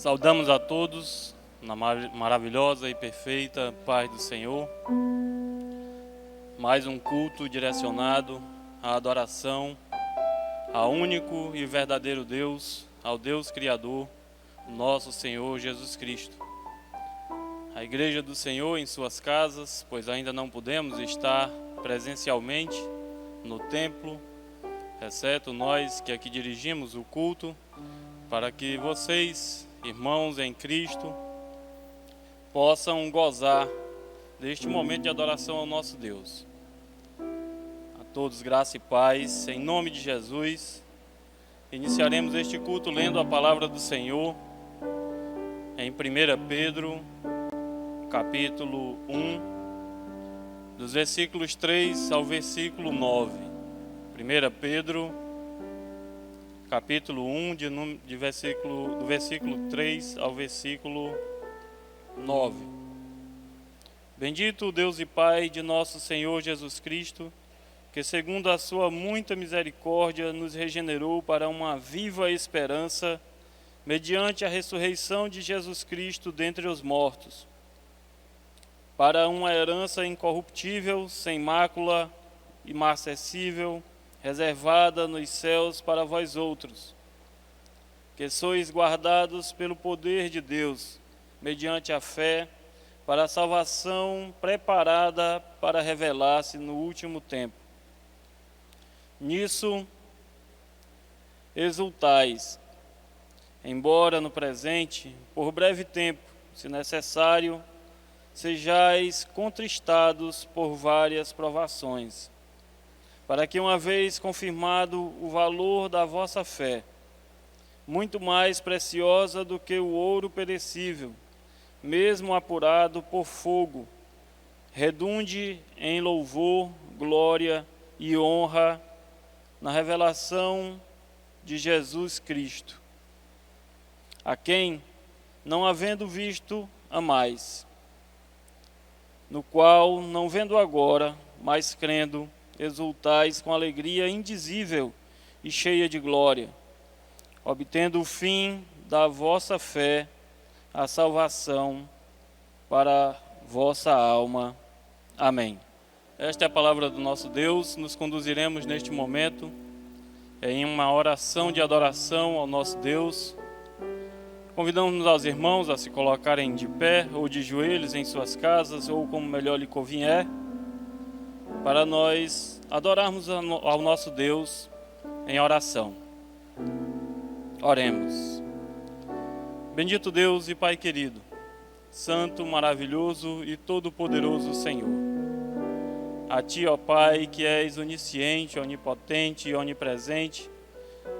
Saudamos a todos na maravilhosa e perfeita paz do Senhor. Mais um culto direcionado à adoração ao único e verdadeiro Deus, ao Deus Criador, nosso Senhor Jesus Cristo. A Igreja do Senhor em suas casas, pois ainda não podemos estar presencialmente no templo, exceto nós que aqui dirigimos o culto, para que vocês, irmãos em Cristo, possam gozar deste momento de adoração ao nosso Deus. A todos graça e paz, em nome de Jesus. Iniciaremos este culto lendo a palavra do Senhor em 1 Pedro, capítulo 1, dos versículos 3 ao versículo 9. 1 Pedro, capítulo 1, do versículo 3 ao versículo 9. Bendito o Deus e Pai de nosso Senhor Jesus Cristo, que segundo a sua muita misericórdia nos regenerou para uma viva esperança, mediante a ressurreição de Jesus Cristo dentre os mortos, para uma herança incorruptível, sem mácula, imarcessível, reservada nos céus para vós outros, que sois guardados pelo poder de Deus, mediante a fé, para a salvação preparada para revelar-se no último tempo. Nisso exultais, embora no presente, por breve tempo, se necessário, sejais contristados por várias provações, para que, uma vez confirmado o valor da vossa fé, muito mais preciosa do que o ouro perecível, mesmo apurado por fogo, redunde em louvor, glória e honra na revelação de Jesus Cristo, a quem, não havendo visto, amais, no qual, não vendo agora, mas crendo, exultais com alegria indizível e cheia de glória, obtendo o fim da vossa fé, a salvação para vossa alma. Amém. Esta é a palavra do nosso Deus. Nos conduziremos neste momento em uma oração de adoração ao nosso Deus. Convidamos aos irmãos a se colocarem de pé ou de joelhos em suas casas, ou como melhor lhe convier, para nós adorarmos ao nosso Deus em oração. Oremos. Bendito Deus e Pai querido, santo, maravilhoso e todo-poderoso Senhor. A Ti, ó Pai, que és onisciente, onipotente e onipresente,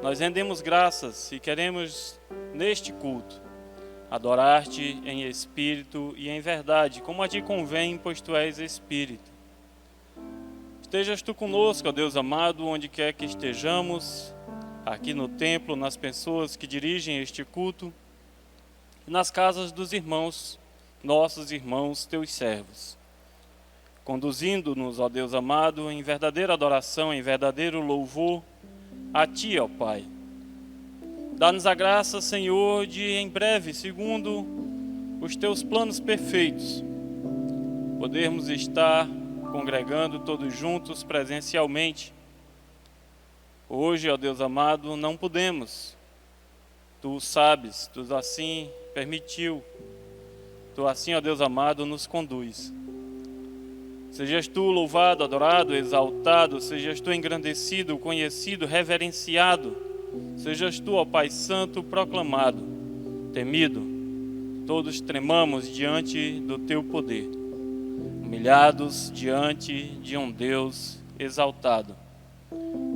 nós rendemos graças e queremos, neste culto, adorar-Te em espírito e em verdade, como a Ti convém, pois Tu és Espírito. Estejas Tu conosco, ó Deus amado, onde quer que estejamos, aqui no templo, nas pessoas que dirigem este culto, e nas casas dos irmãos, nossos irmãos, Teus servos, conduzindo-nos, ó Deus amado, em verdadeira adoração, em verdadeiro louvor a Ti, ó Pai. Dá-nos a graça, Senhor, de em breve, segundo os Teus planos perfeitos, podermos estar congregando todos juntos presencialmente. Hoje, ó Deus amado, não podemos. Tu sabes, Tu assim permitiu. Tu assim, ó Deus amado, nos conduz. Sejas Tu louvado, adorado, exaltado, sejas Tu engrandecido, conhecido, reverenciado, sejas Tu, ó Pai Santo, proclamado, temido. Todos tremamos diante do Teu poder, humilhados diante de um Deus exaltado.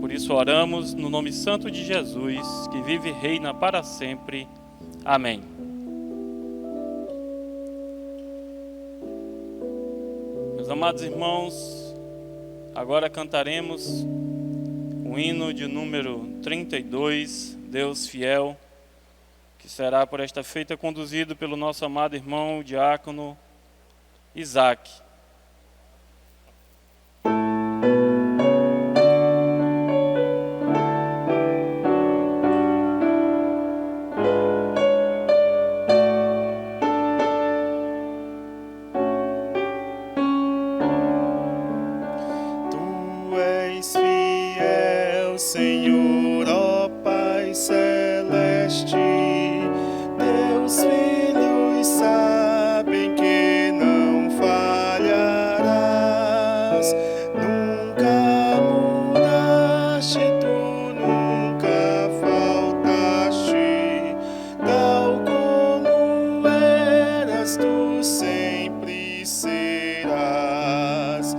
Por isso oramos no nome santo de Jesus, que vive e reina para sempre. Amém. Meus amados irmãos, agora cantaremos o hino de número 32, Deus Fiel, que será por esta feita conduzido pelo nosso amado irmão diácono Isaac. ao Senhor, ó Pai celeste. Teus filhos sabem que não falharás. Nunca mudaste, tu nunca faltaste. Tal como eras, tu sempre serás.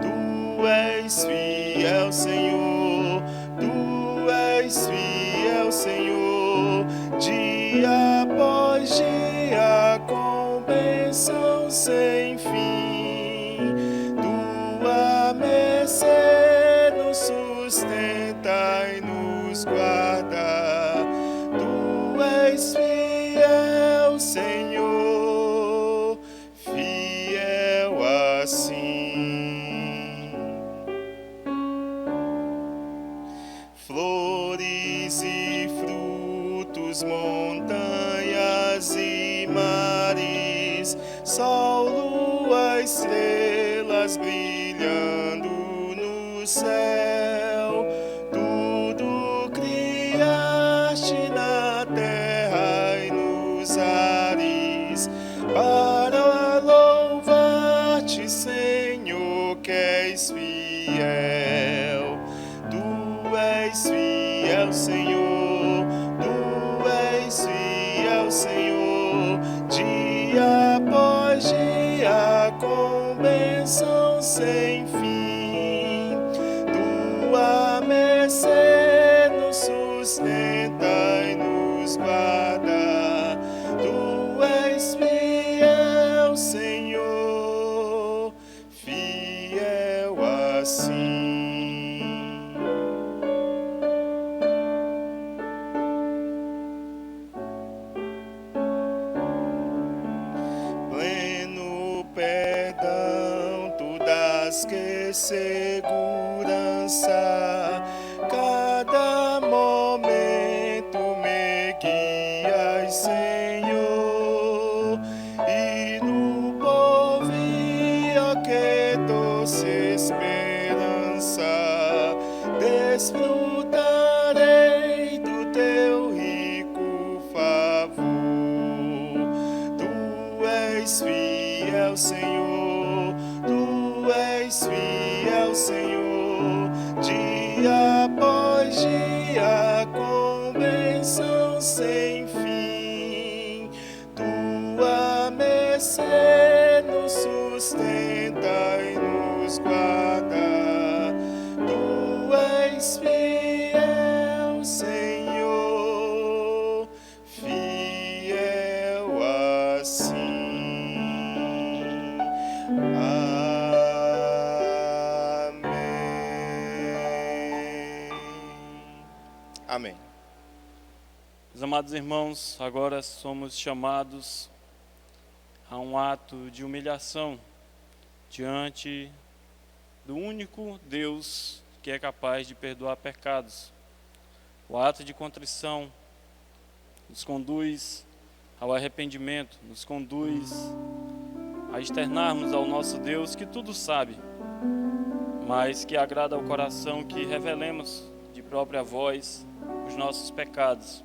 Tu és fiel, Senhor, tu és fiel, Senhor, dia após dia, com bênção sem fim. Tua mercê nos sustenta e nos guarda. Tu és fiel, Senhor, fiel assim. Flores e frutos, montanhas e mares, sol, lua, estrelas brilhando no céu. Tudo criaste na terra e nos ares, para louvar-te, Senhor, que és fiel. Tu és fiel, Senhor, tu és fiel, Senhor, dia após dia, com bênção sem fim. Tua mercê nos sustenta e nos guarda. Tu és fiel, Senhor, fiel assim. Pleno perdão, tu dás que segurança. Cada momento me guias, Senhor, e no porvir, que doce esperança, desfrutarei do teu rico favor. Tu és fiel, Senhor, tu és fiel, Senhor, dia após dia, com bênção sem fim. Tua mercê nos sustenta e nos guarda. Tu és fiel, Senhor, fiel assim. Amém. Amém. Meus amados irmãos, agora somos chamados a um ato de humilhação diante do único Deus que é capaz de perdoar pecados. O ato de contrição nos conduz ao arrependimento, nos conduz a externarmos ao nosso Deus que tudo sabe, mas que agrada ao coração que revelemos de própria voz os nossos pecados.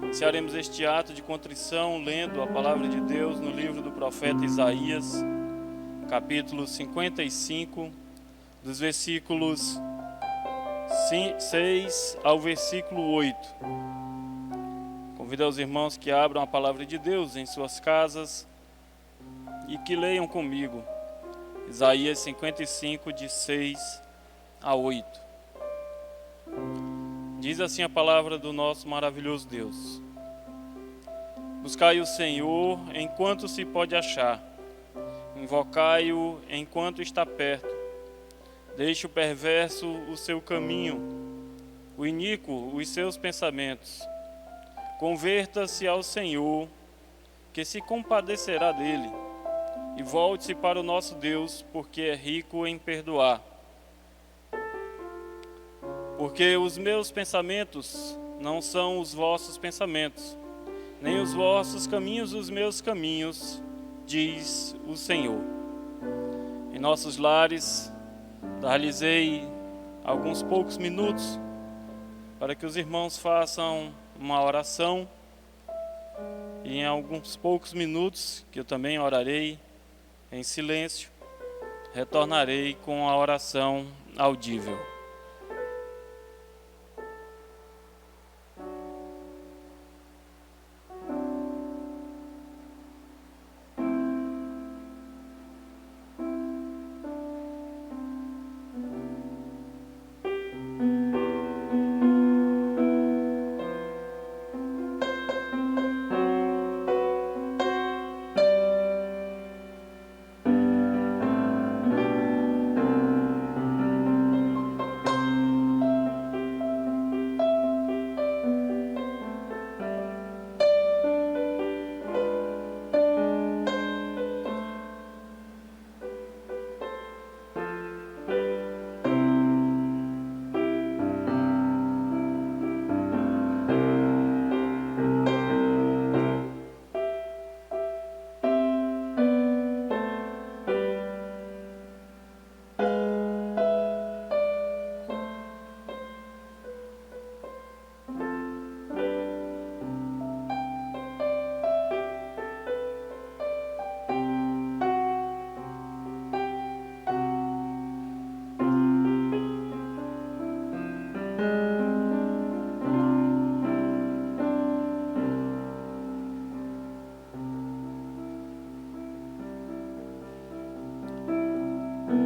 Iniciaremos este ato de contrição lendo a palavra de Deus no livro do profeta Isaías, capítulo 55, dos versículos 6 ao versículo 8. Convido aos irmãos que abram a palavra de Deus em suas casas e que leiam comigo Isaías 55, de 6 a 8. Diz assim a palavra do nosso maravilhoso Deus: Buscai o Senhor enquanto se pode achar, invocai-o enquanto está perto. Deixe o perverso o seu caminho, o iníquo os seus pensamentos. Converta-se ao Senhor, que se compadecerá dele, e volte-se para o nosso Deus, porque é rico em perdoar. Porque os meus pensamentos não são os vossos pensamentos, nem os vossos caminhos os meus caminhos, diz o Senhor. Em nossos lares dar-lhes-ei alguns poucos minutos para que os irmãos façam uma oração, e em alguns poucos minutos, que eu também orarei em silêncio, retornarei com a oração audível.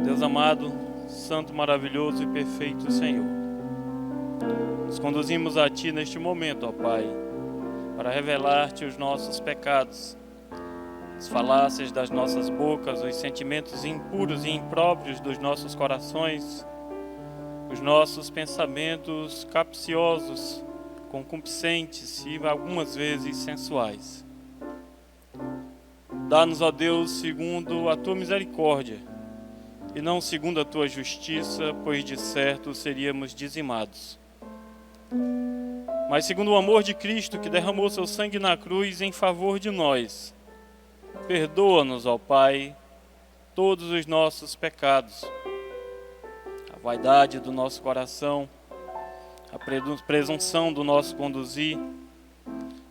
Deus amado, santo, maravilhoso e perfeito Senhor, nos conduzimos a Ti neste momento, ó Pai, para revelar-te os nossos pecados, as falácias das nossas bocas, os sentimentos impuros e impróprios dos nossos corações, os nossos pensamentos capciosos, concupiscentes e algumas vezes sensuais. Dá-nos, ó Deus, segundo a Tua misericórdia, e não segundo a Tua justiça, pois de certo seríamos dizimados. Mas segundo o amor de Cristo, que derramou seu sangue na cruz em favor de nós, perdoa-nos, ó Pai, todos os nossos pecados, a vaidade do nosso coração, a presunção do nosso conduzir.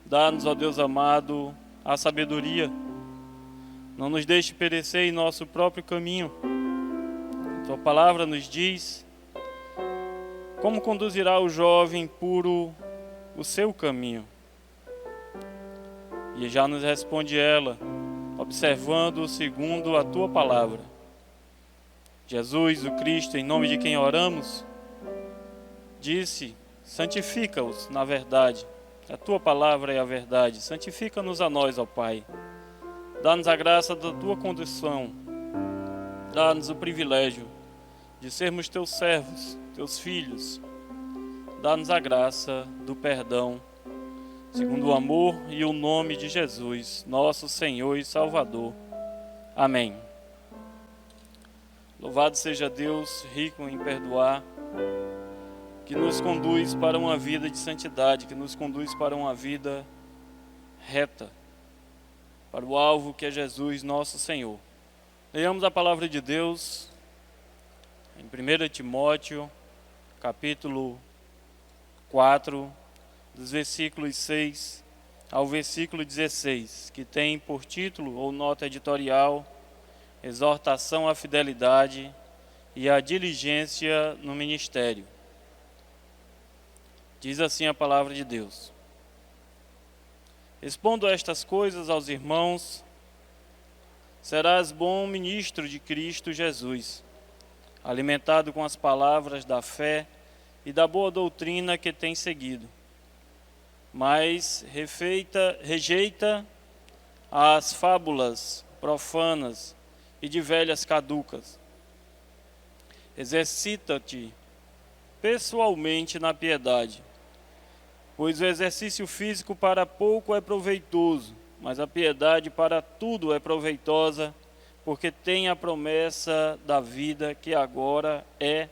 Dá-nos, ó Deus amado, a sabedoria. Não nos deixe perecer em nosso próprio caminho. Tua palavra nos diz como conduzirá o jovem puro o seu caminho. E já nos responde ela, observando segundo a Tua palavra. Jesus, o Cristo, em nome de quem oramos, disse: santifica-os na verdade. A Tua palavra é a verdade. Santifica-nos a nós, ó Pai. Dá-nos a graça da Tua condição. Dá-nos o privilégio de sermos Teus servos, Teus filhos. Dá-nos a graça do perdão, segundo o amor e o nome de Jesus, nosso Senhor e Salvador. Amém. Louvado seja Deus, rico em perdoar, que nos conduz para uma vida de santidade, que nos conduz para uma vida reta, para o alvo que é Jesus, nosso Senhor. Leiamos a palavra de Deus em 1 Timóteo, capítulo 4, dos versículos 6 ao versículo 16, que tem por título ou nota editorial: Exortação à fidelidade e à diligência no ministério. Diz assim a palavra de Deus: expondo estas coisas aos irmãos, serás bom ministro de Cristo Jesus, alimentado com as palavras da fé e da boa doutrina que tens seguido. Mas rejeita as fábulas profanas e de velhas caducas. Exercita-te pessoalmente na piedade, pois o exercício físico para pouco é proveitoso, mas a piedade para tudo é proveitosa, porque tem a promessa da vida que agora é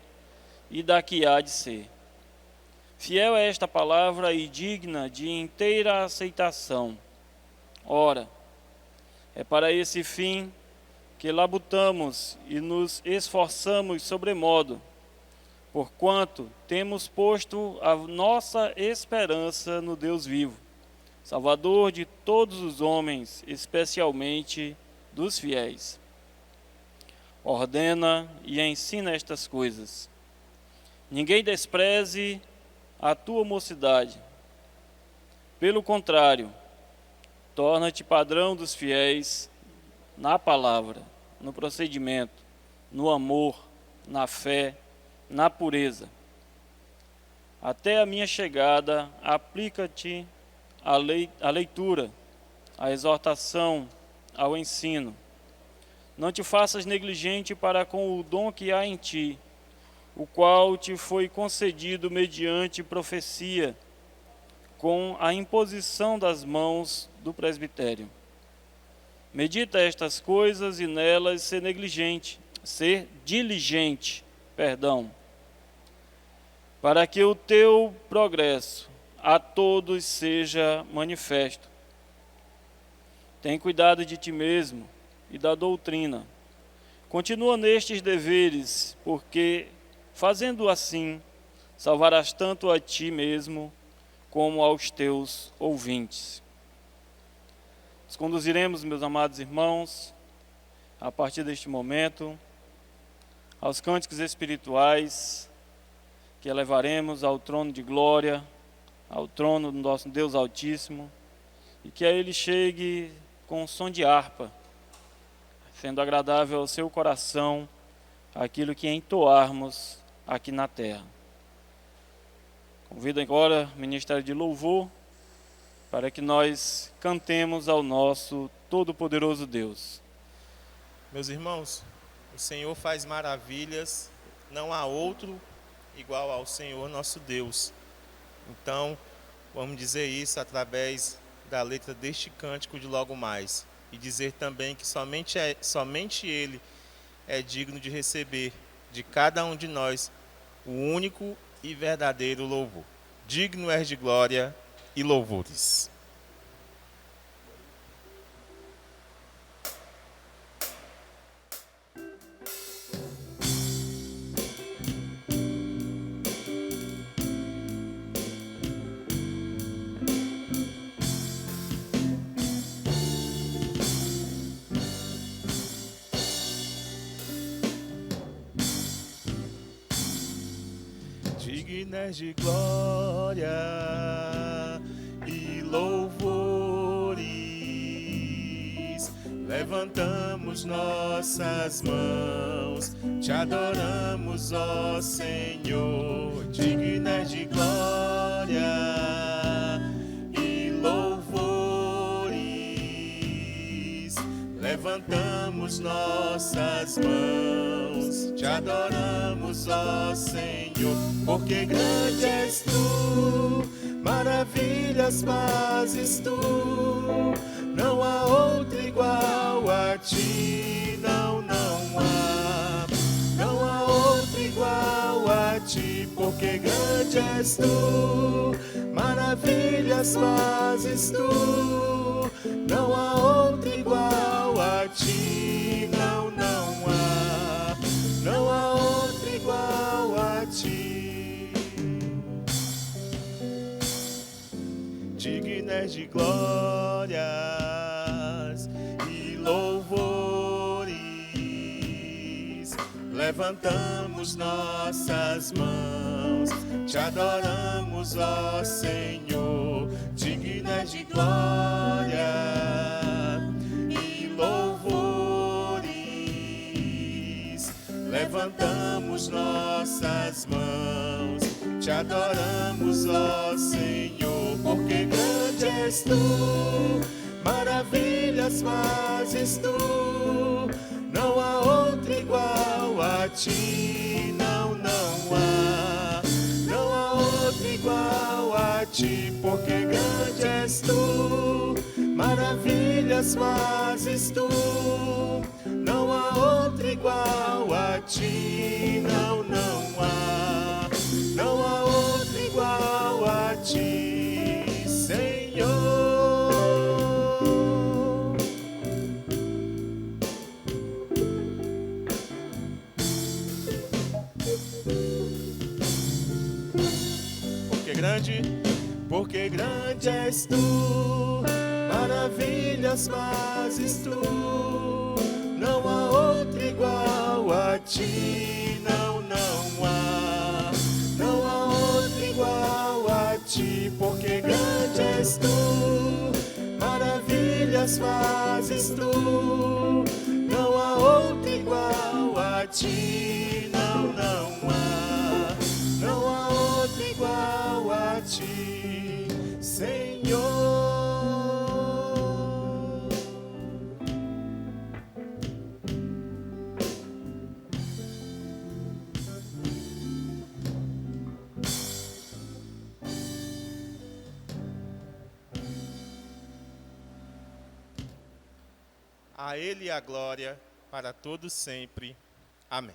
e da que há de ser. Fiel é esta palavra e digna de inteira aceitação. Ora, é para esse fim que labutamos e nos esforçamos sobremodo, porquanto temos posto a nossa esperança no Deus vivo, Salvador de todos os homens, especialmente dos fiéis. Ordena e ensina estas coisas. Ninguém despreze a tua mocidade. Pelo contrário, torna-te padrão dos fiéis na palavra, no procedimento, no amor, na fé, na pureza. Até a minha chegada, aplica-te à leitura, à exortação, ao ensino. Não te faças negligente para com o dom que há em ti, o qual te foi concedido mediante profecia, com a imposição das mãos do presbitério. Medita estas coisas e nelas ser diligente, para que o teu progresso a todos seja manifesto. Tem cuidado de ti mesmo e da doutrina. Continua nestes deveres, porque, fazendo assim, salvarás tanto a ti mesmo como aos teus ouvintes. Nos conduziremos, meus amados irmãos, a partir deste momento, aos cânticos espirituais que elevaremos ao trono de glória, ao trono do nosso Deus Altíssimo, e que a Ele chegue com um som de harpa, sendo agradável ao seu coração aquilo que entoarmos aqui na terra. Convido agora o Ministério de Louvor para que nós cantemos ao nosso Todo-Poderoso Deus. Meus irmãos, o Senhor faz maravilhas, não há outro igual ao Senhor nosso Deus. Então, vamos dizer isso através da letra deste cântico de logo mais. E dizer também que somente Ele é digno de receber de cada um de nós o único e verdadeiro louvor. Digno és de glória e louvores. Dignas de glória e louvores, levantamos nossas mãos, te adoramos, ó Senhor. Dignas de glória e louvores, levantamos nossas mãos, te adoramos, ó Senhor. Porque grande és tu, maravilhas fazes tu, não há outro igual a ti, não há outro igual a ti. Porque grande és tu, maravilhas fazes tu, não há outro igual a ti, não há outro igual a ti. Dignas de glórias e louvores, levantamos nossas mãos, te adoramos, ó Senhor. Dignas de glória e louvores, levantamos nossas mãos, te adoramos, ó Senhor. Porque grande és tu, maravilhas fazes tu, não há outro igual a ti, não há outro igual a ti. Porque grande és tu, maravilhas fazes tu, não há outro igual a ti, não há outro igual a ti, Senhor. grande, porque grande és tu, maravilhas fazes tu, não há outro igual a ti, não há, não há outro igual a ti, porque grande és tu, maravilhas fazes tu, não há outro igual a ti, não há, não há outro igual a ti, Senhor. A Ele a glória para todos sempre. Amém.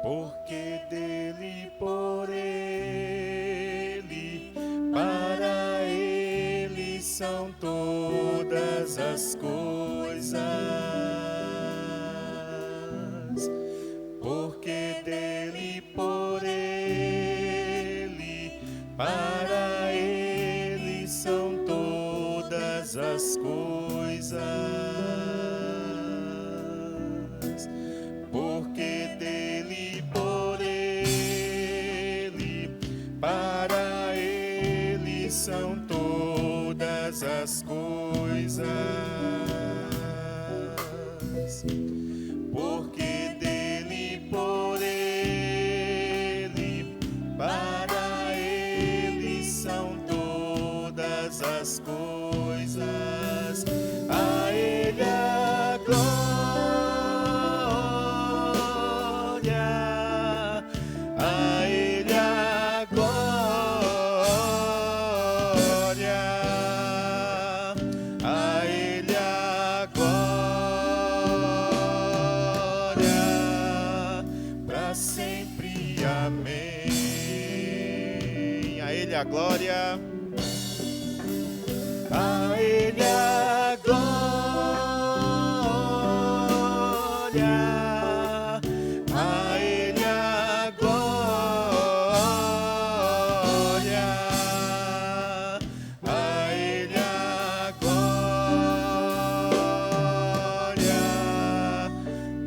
Porque dele, por ele, para ele são todas as coisas. Porque dele, por ele, para ele são todas as coisas. Porque dele, por ele, para ele são todas as coisas. Porque dele, por ele, para ele são todas as coisas. A ele a glória, a ele a glória, a ele a glória, para sempre. Amém. A ele a glória, a ele a glória, a ele a glória, a ele a glória,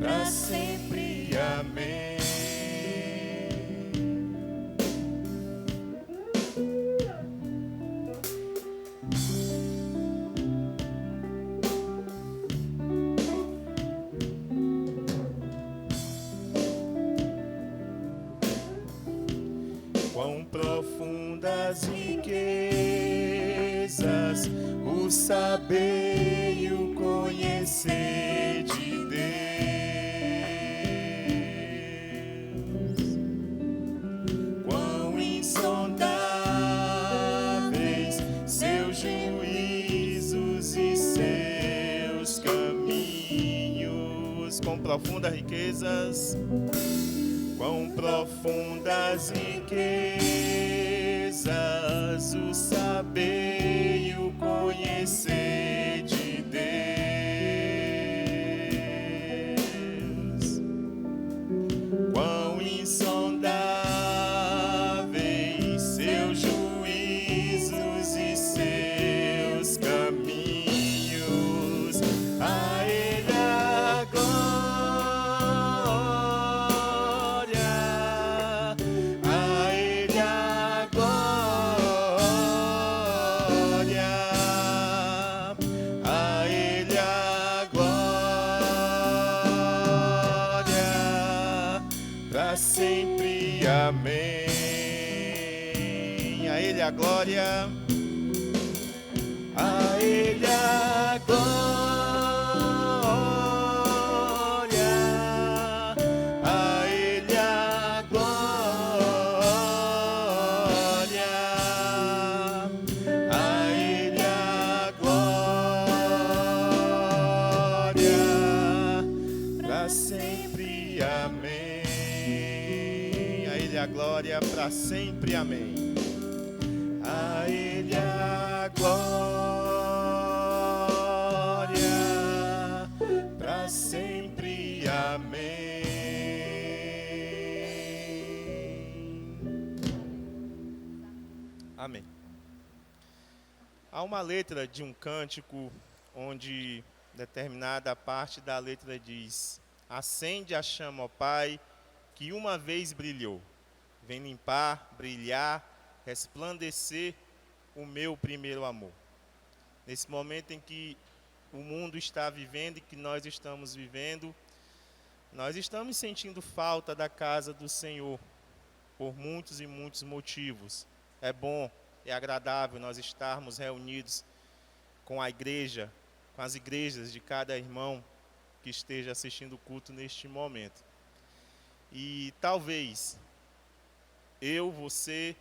para sempre. Amém. Quão profundas riquezas o saber e o conhecer de Deus. Quão insondáveis seus juízos e seus caminhos. Quão profundas riquezas, quão profundas riquezas o saber e o conhecer de Deus. Quão insondáveis seus juízos e seus caminhos. A ele a glória, a ele a glória, a ele a glória, para sempre. Amém. A ele a glória, a ele a glória, a glória para sempre. Amém. A Ele a glória para sempre. Amém. Amém. Há uma letra de um cântico onde determinada parte da letra diz: acende a chama, ó Pai, que uma vez brilhou. Vem limpar, brilhar, resplandecer o meu primeiro amor. Nesse momento em que o mundo está vivendo e que nós estamos vivendo, nós estamos sentindo falta da casa do Senhor por muitos e muitos motivos. É bom, é agradável nós estarmos reunidos com a igreja, com as igrejas de cada irmão que esteja assistindo o culto neste momento. E talvez eu, você,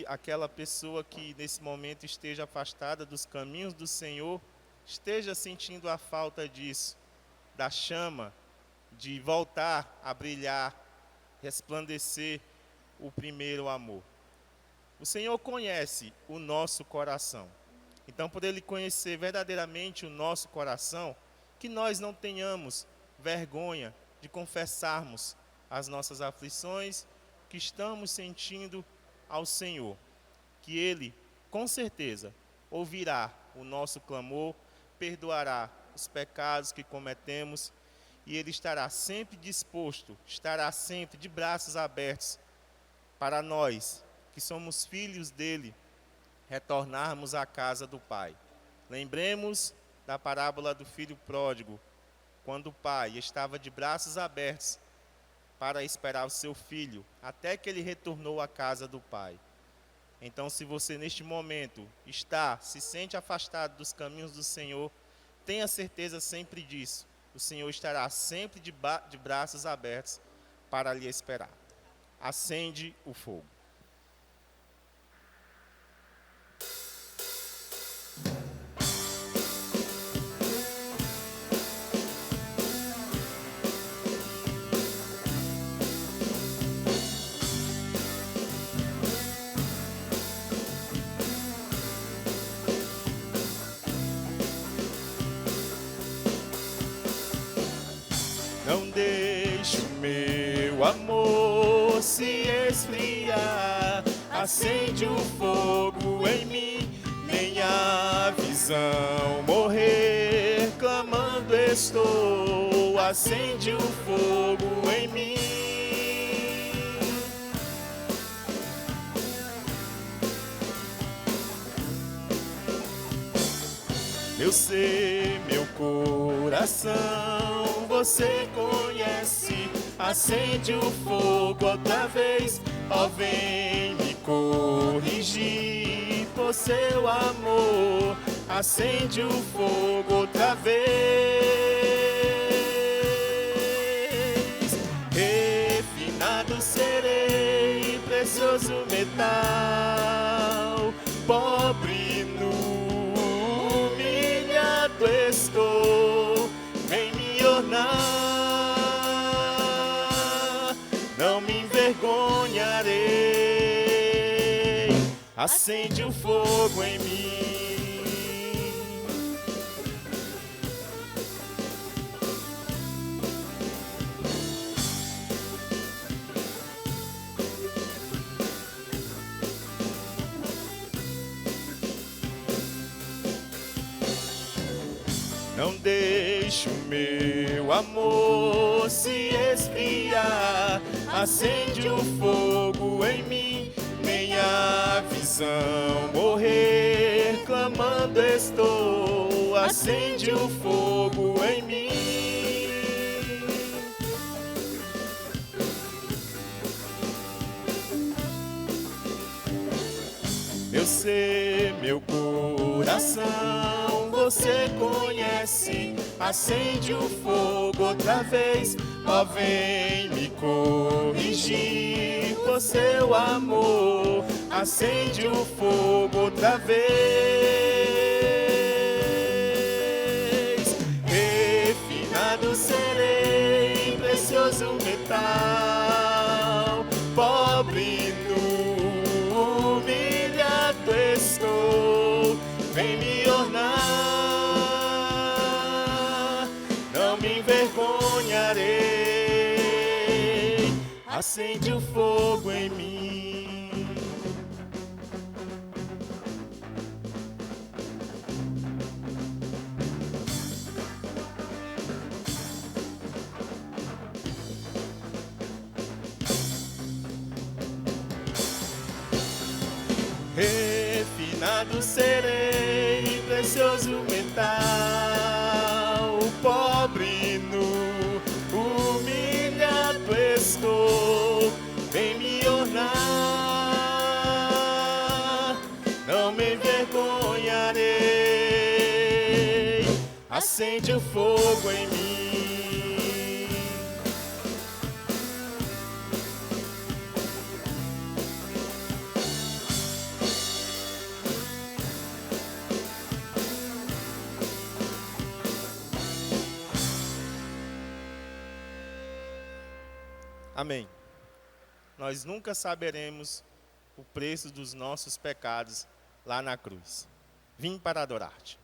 aquela pessoa que nesse momento esteja afastada dos caminhos do Senhor, esteja sentindo a falta disso, da chama, de voltar a brilhar, resplandecer o primeiro amor. O Senhor conhece o nosso coração. Então, por Ele conhecer verdadeiramente o nosso coração, que nós não tenhamos vergonha de confessarmos as nossas aflições que estamos sentindo ao Senhor. Que Ele, com certeza, ouvirá o nosso clamor, perdoará os pecados que cometemos e Ele estará sempre disposto, estará sempre de braços abertos para nós, que somos filhos dEle, retornarmos à casa do Pai. Lembremos da parábola do filho pródigo, quando o pai estava de braços abertos para esperar o seu filho, até que ele retornou à casa do Pai. Então, se você neste momento se sente afastado dos caminhos do Senhor, tenha certeza sempre disso. O Senhor estará sempre de braços abertos para lhe esperar. Acende o fogo. Não deixe o meu amor se esfriar, acende o fogo em mim, nem a visão morrer, clamando estou, acende o fogo em mim. Meu ser, meu coração, você conhece, acende o fogo outra vez, ó vem me corrigir, por seu amor, acende o fogo outra vez. Refinado serei, precioso metal, pobre nu, humilhado estou, vem me ornar, não me envergonharei, acende o fogo em mim. Não deixe o meu amor se esfriar, acende o fogo em mim, nem a visão morrer, clamando estou, acende o fogo em mim. Meu ser, meu coração, você conhece, acende o fogo outra vez, ó vem me corrigir, por seu amor, acende o fogo outra vez. Refinado serei, precioso metal, me envergonharei. Acende o fogo em mim. Refinado serei, precioso metal, pobre nu, humilhado estou, vem me ornar, não me envergonharei, acende o fogo em mim. Amém. Nós nunca saberemos o preço dos nossos pecados lá na cruz. Vim para adorar-te.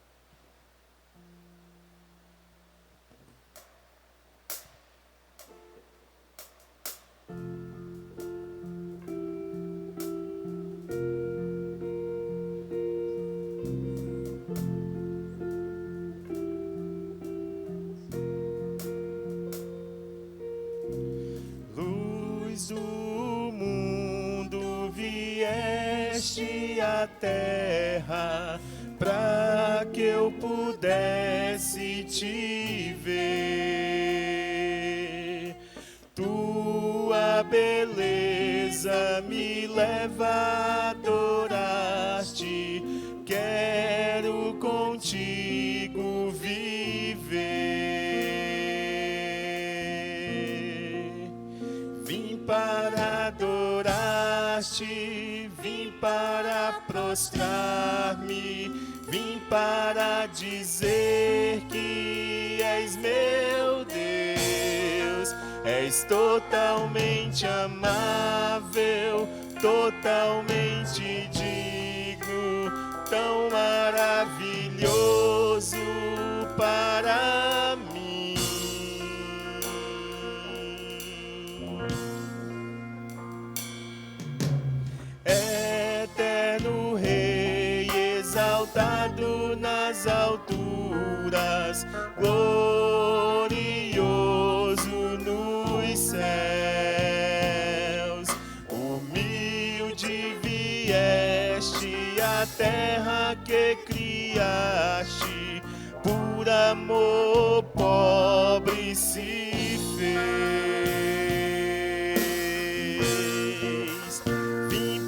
A terra para que eu pudesse te ver. Tua beleza me leva a adorar-te. Quero contigo viver. Vim para adorar-te. Vim para prostrar-me, vim para dizer que és meu Deus, és totalmente amável, totalmente digno, tão maravilhoso para mim. Eterno Rei, exaltado nas alturas, glorioso nos céus, humilde vieste à terra que criaste, por amor pobre se fez.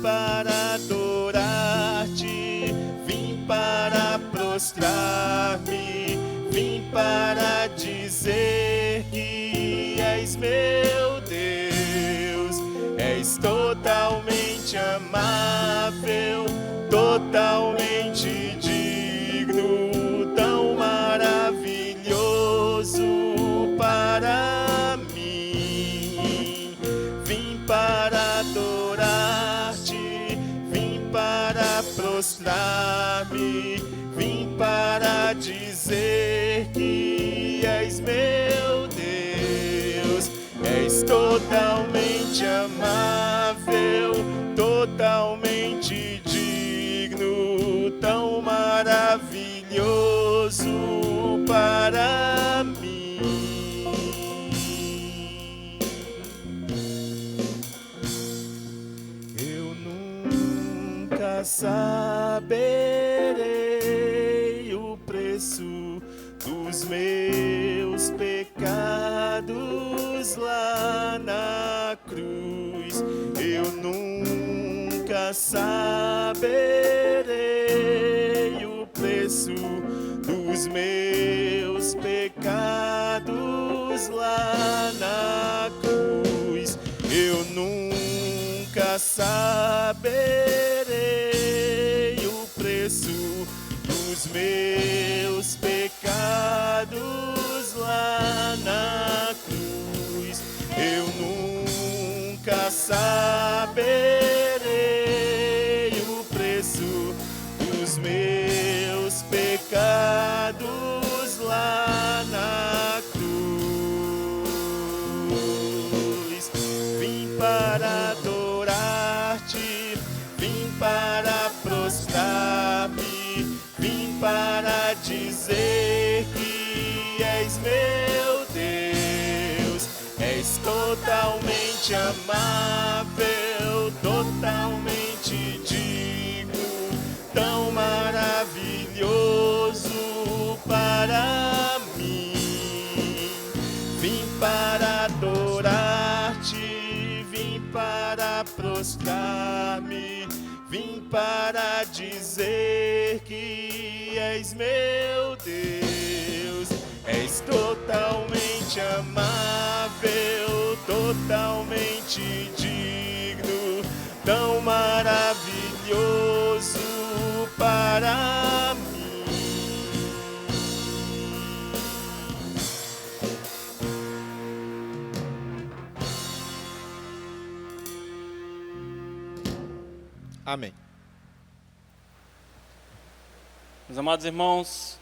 Para adorar-te, vim para prostrar-me, vim para dizer que és meu Deus, és totalmente amável, totalmente digno, tão maravilhoso para mim. Vim para adorar-te, para prostrar-me, vim para dizer que és meu Deus, és totalmente amável, totalmente digno, tão maravilhoso para mim. Saberei o preço dos meus pecados lá na cruz. Eu nunca saberei o preço dos meus pecados lá na cruz. Eu nunca saberei o preço dos meus pecados lá na cruz. Eu nunca saberei o preço dos meus pecados lá na cruz. dizer que és meu Deus. És totalmente amável, totalmente digno, tão maravilhoso para mim. Vim para adorar-te, vim para prostrar-me, vim para dizer que és meu Deus. És totalmente amável, totalmente digno, tão maravilhoso para mim. Amém. Meus amados irmãos,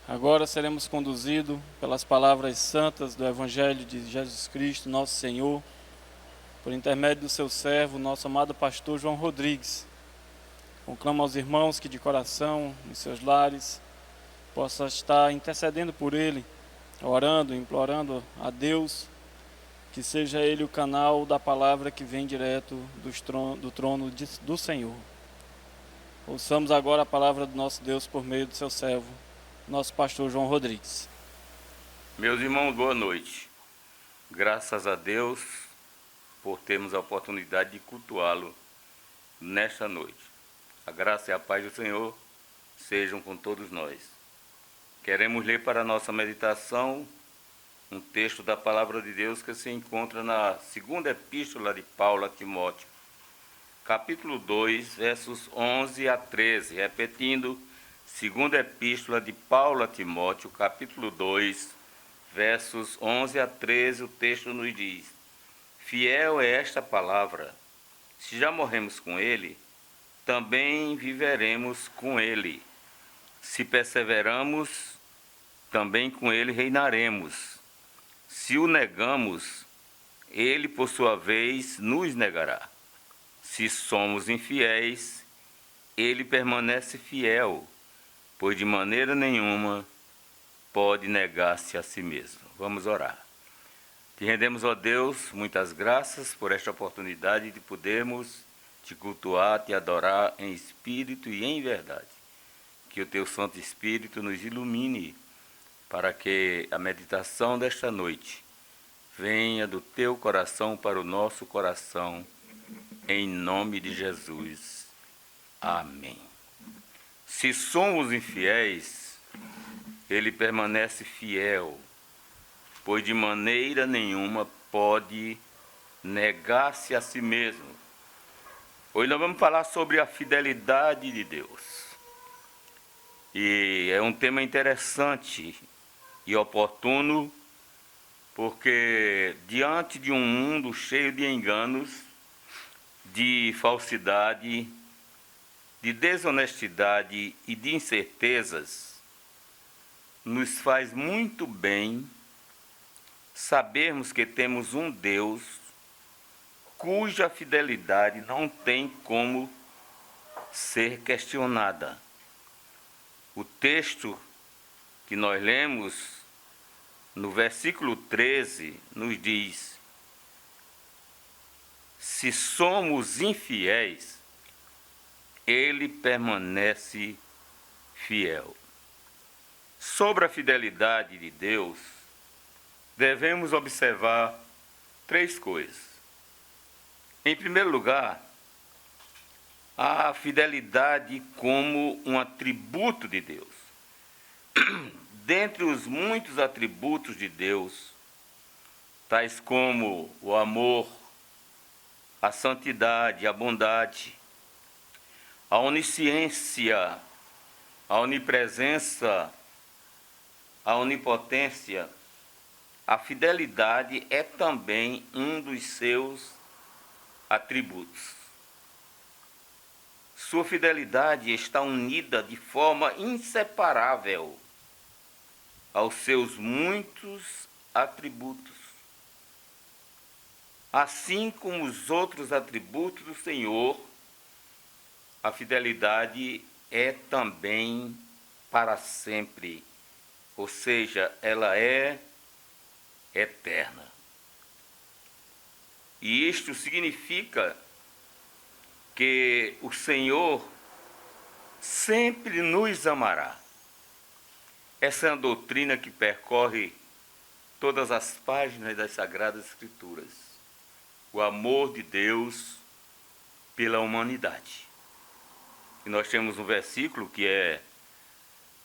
agora seremos conduzidos pelas palavras santas do Evangelho de Jesus Cristo, nosso Senhor, por intermédio do seu servo, nosso amado pastor João Rodrigues. Conclamo aos irmãos que de coração, em seus lares, possa estar intercedendo por ele, orando, implorando a Deus, que seja ele o canal da palavra que vem direto do trono do Senhor. Ouçamos agora a palavra do nosso Deus por meio do seu servo, nosso pastor João Rodrigues. Meus irmãos, boa noite. Graças a Deus por termos a oportunidade de cultuá-lo nesta noite. A graça e a paz do Senhor sejam com todos nós. Queremos ler para a nossa meditação um texto da palavra de Deus que se encontra na segunda epístola de Paulo a Timóteo, capítulo 2, versos 11 a 13, repetindo, segunda epístola de Paulo a Timóteo, capítulo 2, versos 11 a 13, o texto nos diz: fiel é esta palavra, se já morremos com ele, também viveremos com ele. Se perseveramos, também com ele reinaremos. Se o negamos, ele, por sua vez, nos negará. Se somos infiéis, ele permanece fiel, pois de maneira nenhuma pode negar-se a si mesmo. Vamos orar. Te rendemos, ó Deus, muitas graças por esta oportunidade de podermos te cultuar, te adorar em espírito e em verdade. Que o teu Santo Espírito nos ilumine para que a meditação desta noite venha do teu coração para o nosso coração, em nome de Jesus. Amém. Se somos infiéis, ele permanece fiel, pois de maneira nenhuma pode negar-se a si mesmo. Hoje nós vamos falar sobre a fidelidade de Deus. E é um tema interessante e oportuno, porque diante de um mundo cheio de enganos, de falsidade, de desonestidade e de incertezas, nos faz muito bem sabermos que temos um Deus cuja fidelidade não tem como ser questionada. O texto que nós lemos no versículo 13 nos diz: se somos infiéis, ele permanece fiel. Sobre a fidelidade de Deus, devemos observar três coisas. Em primeiro lugar, a fidelidade como um atributo de Deus. Dentre os muitos atributos de Deus, tais como o amor, a santidade, a bondade, a onisciência, a onipresença, a onipotência, a fidelidade é também um dos seus atributos. Sua fidelidade está unida de forma inseparável aos seus muitos atributos. Assim como os outros atributos do Senhor, a fidelidade é também para sempre, ou seja, ela é eterna. E isto significa que o Senhor sempre nos amará. Essa é uma doutrina que percorre todas as páginas das Sagradas Escrituras. O amor de Deus pela humanidade. E nós temos um versículo que é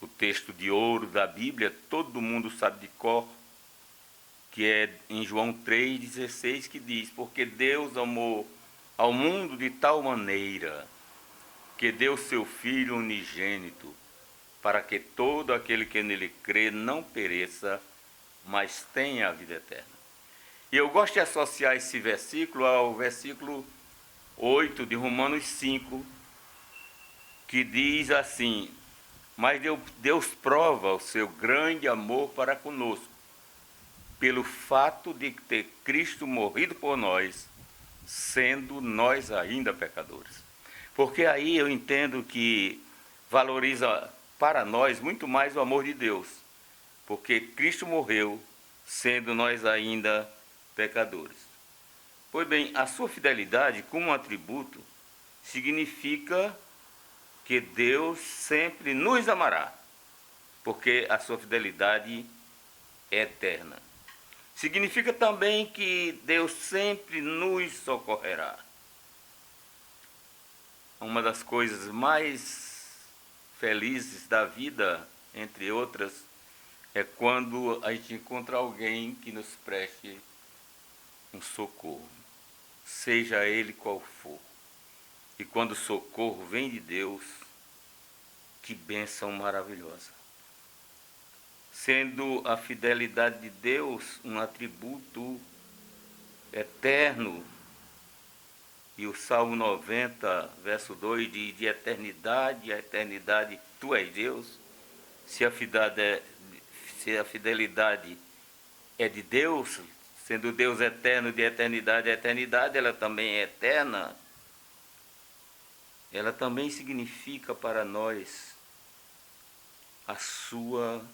o texto de ouro da Bíblia, todo mundo sabe de cor, que é em João 3,16, que diz: porque Deus amou ao mundo de tal maneira que deu seu Filho unigênito, para que todo aquele que nele crê não pereça, mas tenha a vida eterna. E eu gosto de associar esse versículo ao versículo 8 de Romanos 5, que diz assim: mas Deus prova o seu grande amor para conosco, pelo fato de ter Cristo morrido por nós, sendo nós ainda pecadores. Porque aí eu entendo que valoriza para nós muito mais o amor de Deus, porque Cristo morreu, sendo nós ainda pecadores. Pois bem, a sua fidelidade como atributo significa que Deus sempre nos amará, porque a sua fidelidade é eterna. Significa também que Deus sempre nos socorrerá. Uma das coisas mais felizes da vida, entre outras, é quando a gente encontra alguém que nos preste um socorro, seja ele qual for. E quando o socorro vem de Deus, que bênção maravilhosa. Sendo a fidelidade de Deus um atributo eterno, e o Salmo 90, verso 2, diz: de eternidade a eternidade, tu és Deus. Se a fidelidade é de Deus, sendo Deus eterno de eternidade a eternidade, ela também é eterna. Ela também significa para nós a sua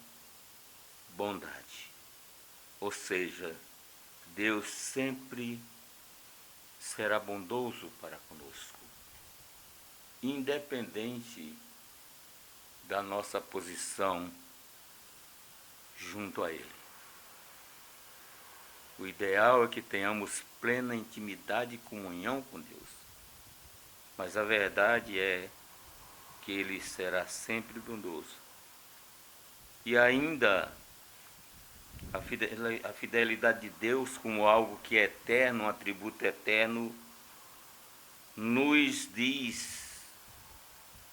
bondade. Ou seja, Deus sempre será bondoso para conosco, independente da nossa posição junto a Ele. O ideal é que tenhamos plena intimidade e comunhão com Deus. Mas a verdade é que Ele será sempre bondoso. E ainda a fidelidade de Deus como algo que é eterno, um atributo eterno, nos diz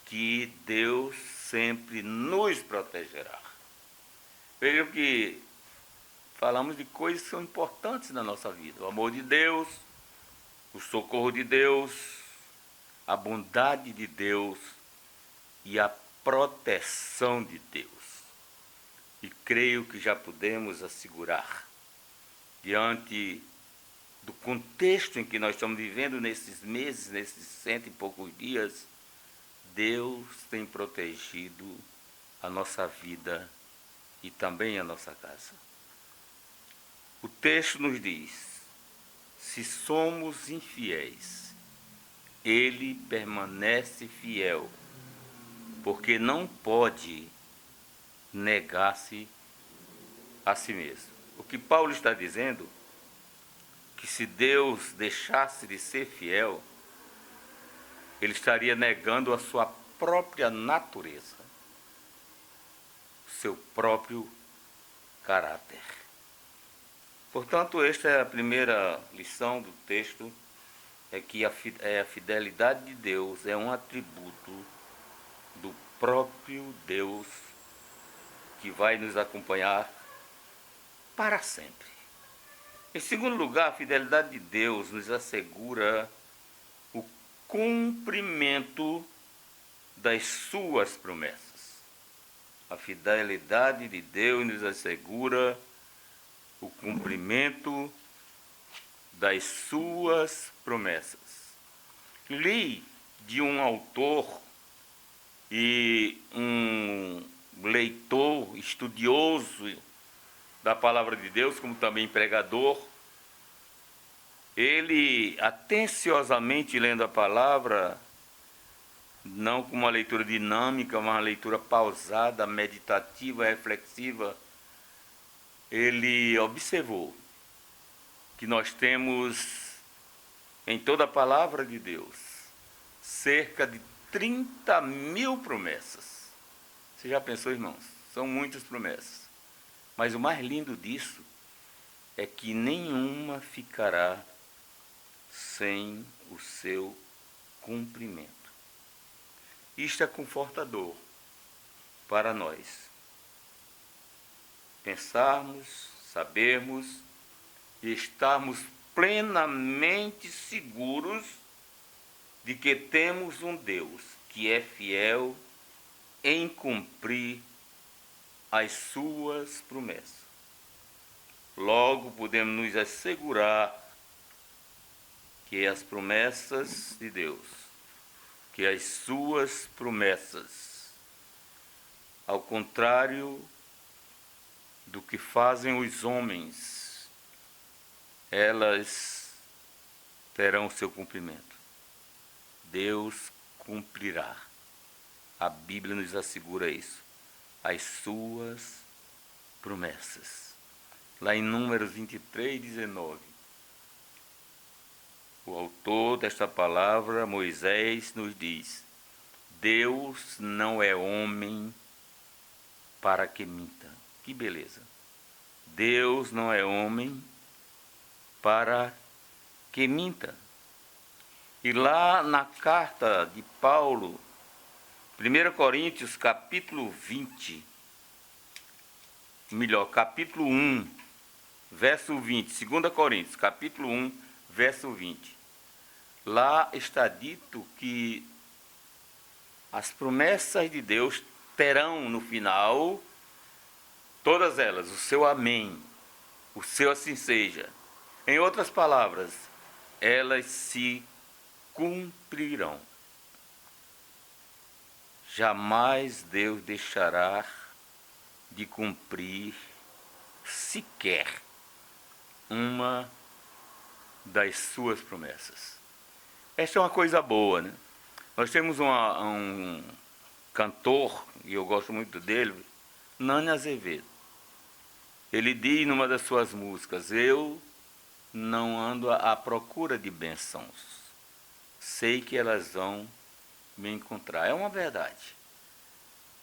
que Deus sempre nos protegerá. Vejam que falamos de coisas que são importantes na nossa vida: o amor de Deus, o socorro de Deus, a bondade de Deus e a proteção de Deus. E creio que já podemos assegurar, diante do contexto em que nós estamos vivendo nesses meses, nesses 100 e poucos dias, Deus tem protegido a nossa vida e também a nossa casa. O texto nos diz: se somos infiéis, Ele permanece fiel, porque não pode negar-se a si mesmo. O que Paulo está dizendo, que se Deus deixasse de ser fiel, Ele estaria negando a sua própria natureza, o seu próprio caráter. Portanto, esta é a primeira lição do texto, é que a fidelidade de Deus é um atributo do próprio Deus, que vai nos acompanhar para sempre. Em segundo lugar, a fidelidade de Deus nos assegura o cumprimento das suas promessas. A fidelidade de Deus nos assegura o cumprimento das suas promessas. Li de um autor e um leitor, estudioso da palavra de Deus, como também pregador, ele atenciosamente lendo a palavra, não com uma leitura dinâmica, mas uma leitura pausada, meditativa, reflexiva, ele observou que nós temos em toda a palavra de Deus cerca de 30.000 promessas. Você já pensou, irmãos? São muitas promessas. Mas o mais lindo disso é que nenhuma ficará sem o seu cumprimento. Isto é confortador para nós. Pensarmos, sabermos e estarmos plenamente seguros de que temos um Deus que é fiel em cumprir as suas promessas. Logo, podemos nos assegurar que as promessas de Deus, que as suas promessas, ao contrário do que fazem os homens, elas terão seu cumprimento. Deus cumprirá. A Bíblia nos assegura isso. As suas promessas. Lá em Números 23, 19. O autor desta palavra, Moisés, nos diz: Deus não é homem para que minta. Que beleza! Deus não é homem para que minta. E lá na carta de Paulo, 1 Coríntios, capítulo 20, capítulo 1, verso 20, 2 Coríntios, capítulo 1, verso 20. Lá está dito que as promessas de Deus terão no final, todas elas, o seu amém, o seu assim seja. Em outras palavras, elas se cumprirão. Jamais Deus deixará de cumprir sequer uma das suas promessas. Esta é uma coisa boa, né? Nós temos um cantor, e eu gosto muito dele, Nani Azevedo. Ele diz numa das suas músicas: eu não ando à procura de bênçãos, sei que elas vão me encontrar. É uma verdade,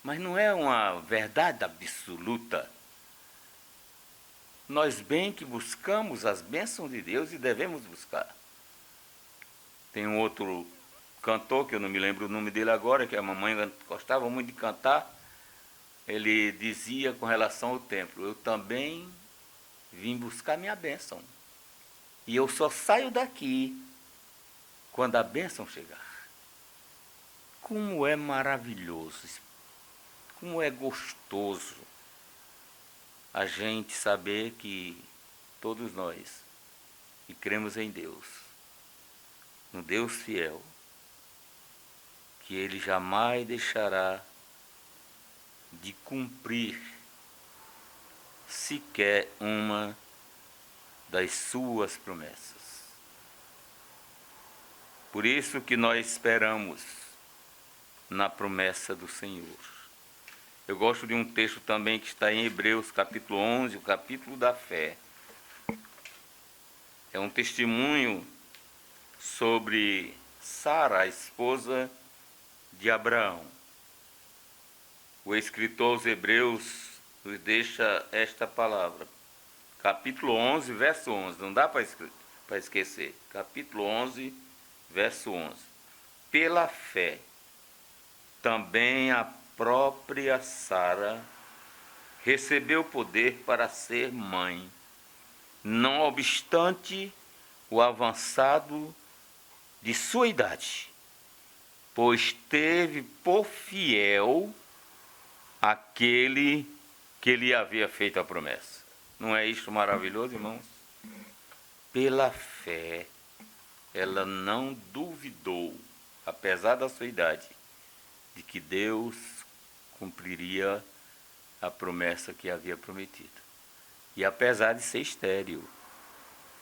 mas não é uma verdade absoluta. Nós bem que buscamos as bênçãos de Deus e devemos buscar. Tem um outro cantor, que eu não me lembro o nome dele agora, que a mamãe gostava muito de cantar. Ele dizia com relação ao templo: eu também vim buscar minha bênção, e eu só saio daqui quando a bênção chegar. Como é maravilhoso, como é gostoso a gente saber que todos nós que cremos em Deus, no Deus fiel, que Ele jamais deixará de cumprir sequer uma das suas promessas. Por isso que nós esperamos na promessa do Senhor. Eu gosto de um texto também que está em Hebreus, capítulo 11, o capítulo da fé. É um testemunho sobre Sara, a esposa de Abraão. O escritor aos Hebreus nos deixa esta palavra. Capítulo 11, verso 11. Não dá para esquecer. Capítulo 11, verso 11. Pela fé, também a própria Sara recebeu poder para ser mãe, não obstante o avançado de sua idade, pois teve por fiel aquele que lhe havia feito a promessa. Não é isto maravilhoso, irmãos? Pela fé, ela não duvidou, apesar da sua idade, de que Deus cumpriria a promessa que havia prometido. E apesar de ser estéril,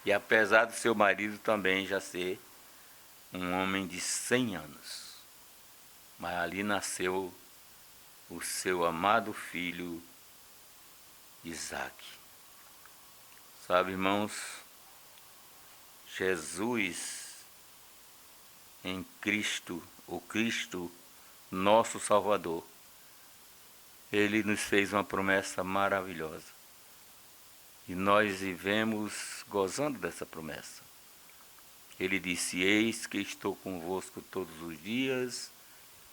e apesar do seu marido também já ser um homem de 100 anos, mas ali nasceu o seu amado filho Isaac. Sabe, irmãos, Jesus em Cristo, o Cristo, nosso Salvador, Ele nos fez uma promessa maravilhosa. E nós vivemos gozando dessa promessa. Ele disse: eis que estou convosco todos os dias,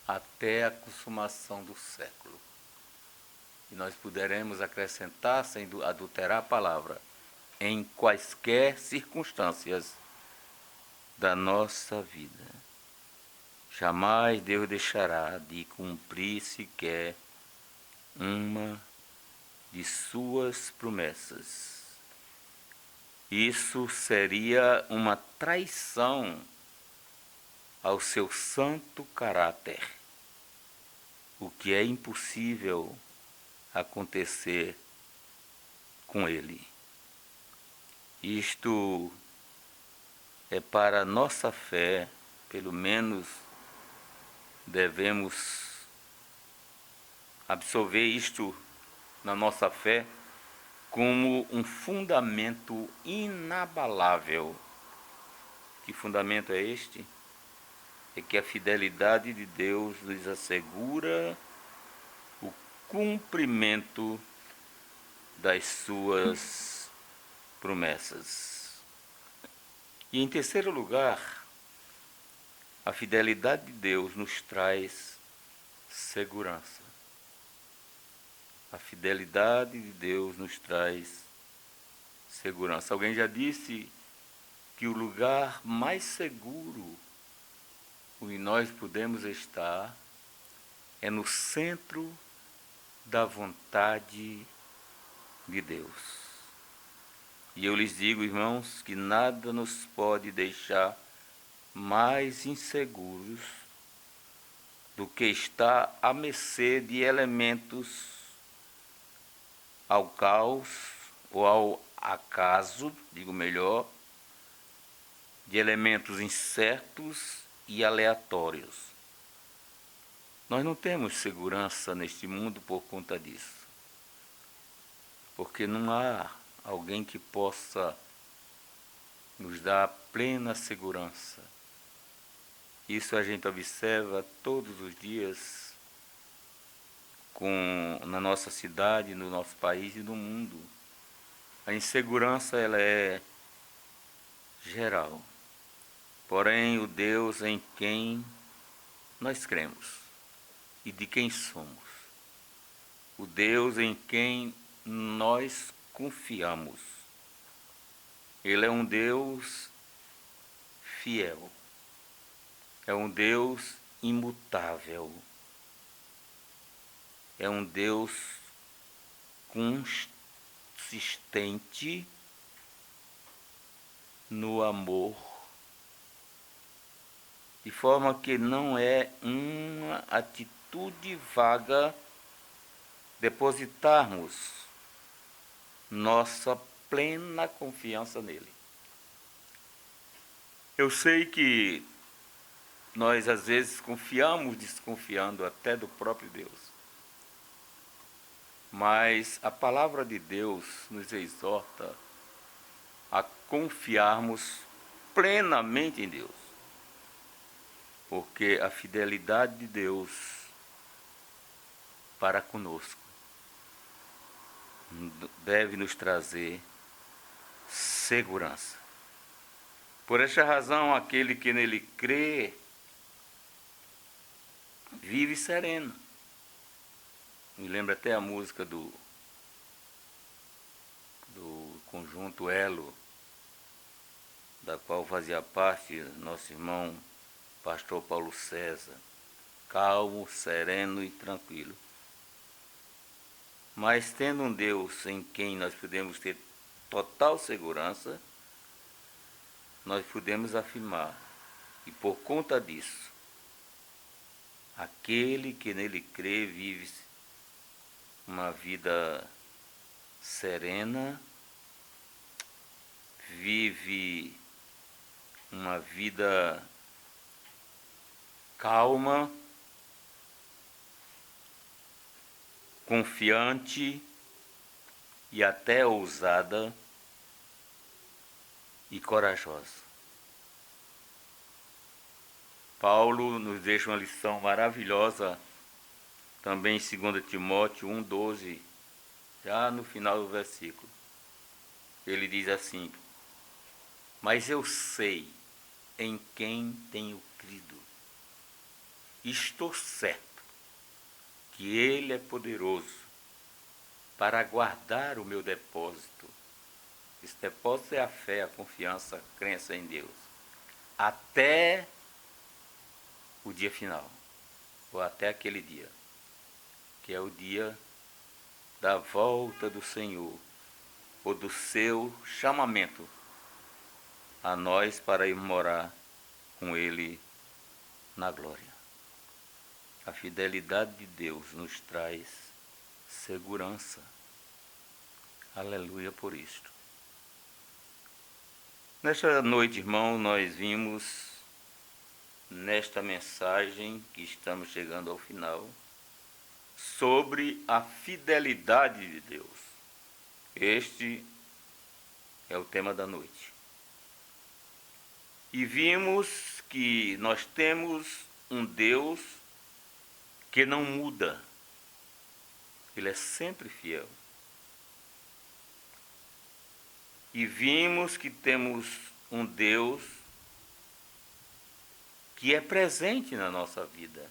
até a consumação do século. E nós poderemos acrescentar, sem adulterar a palavra, em quaisquer circunstâncias da nossa vida. Jamais Deus deixará de cumprir sequer uma de suas promessas. Isso seria uma traição ao seu santo caráter, o que é impossível acontecer com ele. Isto é para a nossa fé, pelo menos devemos absorver isto na nossa fé como um fundamento inabalável. Que fundamento é este? É que a fidelidade de Deus nos assegura o cumprimento das suas promessas. E em terceiro lugar, a fidelidade de Deus nos traz segurança. A fidelidade de Deus nos traz segurança. Alguém já disse que o lugar mais seguro onde nós podemos estar é no centro da vontade de Deus. E eu lhes digo, irmãos, que nada nos pode deixar mais inseguros do que estar à mercê de elementos ao caos ou ao acaso, digo melhor, de elementos incertos e aleatórios. Nós não temos segurança neste mundo por conta disso, porque não há alguém que possa nos dar plena segurança. Isso a gente observa todos os dias na nossa cidade, no nosso país e no mundo. A insegurança ela é geral. Porém, o Deus em quem nós cremos e de quem somos, o Deus em quem nós confiamos, Ele é um Deus fiel, é um Deus imutável, é um Deus consistente no amor, de forma que não é uma atitude vaga depositarmos nossa plena confiança nele. Eu sei que nós às vezes confiamos desconfiando até do próprio Deus. Mas a palavra de Deus nos exorta a confiarmos plenamente em Deus. Porque a fidelidade de Deus para conosco deve nos trazer segurança. Por esta razão, aquele que nele crê vive sereno. Me lembra até a música do conjunto Elo, da qual fazia parte nosso irmão pastor Paulo César, calmo, sereno e tranquilo. Mas tendo um Deus em quem nós podemos ter total segurança, nós podemos afirmar, e por conta disso, aquele que nele crê vive uma vida serena, vive uma vida calma, confiante e até ousada e corajosa. Paulo nos deixa uma lição maravilhosa também em 2 Timóteo 1,12, já no final do versículo. Ele diz assim: mas eu sei em quem tenho crido, estou certo que Ele é poderoso para guardar o meu depósito. Esse depósito é a fé, a confiança, a crença em Deus, até o dia final, ou até aquele dia, que é o dia da volta do Senhor, ou do seu chamamento a nós para ir morar com Ele na glória. A fidelidade de Deus nos traz segurança. Aleluia por isto. Nesta noite, irmão, nós vimos nesta mensagem que estamos chegando ao final sobre a fidelidade de Deus. Este é o tema da noite. E vimos que nós temos um Deus que não muda. Ele é sempre fiel. E vimos que temos um Deus que é presente na nossa vida.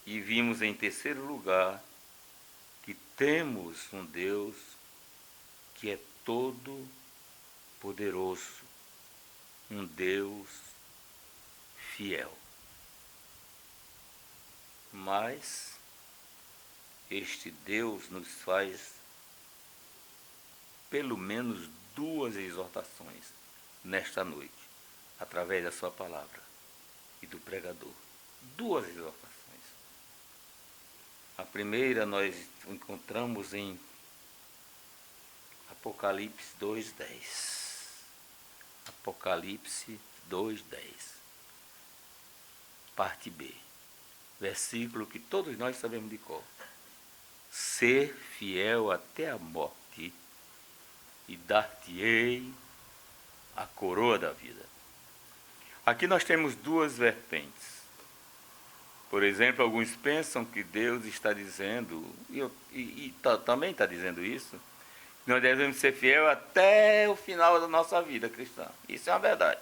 E vimos em terceiro lugar que temos um Deus que é todo poderoso, um Deus fiel. Mas este Deus nos faz pelo menos duas exortações nesta noite, através da sua palavra e do pregador. Duas exortações. A primeira nós encontramos em Apocalipse 2:10. Apocalipse 2:10. Parte B. Versículo que todos nós sabemos de cor. Ser fiel até a morte, e dar-te-ei a coroa da vida. Aqui nós temos duas vertentes. Por exemplo, alguns pensam que Deus está dizendo, também está dizendo isso, que nós devemos ser fiel até o final da nossa vida cristã. Isso é uma verdade.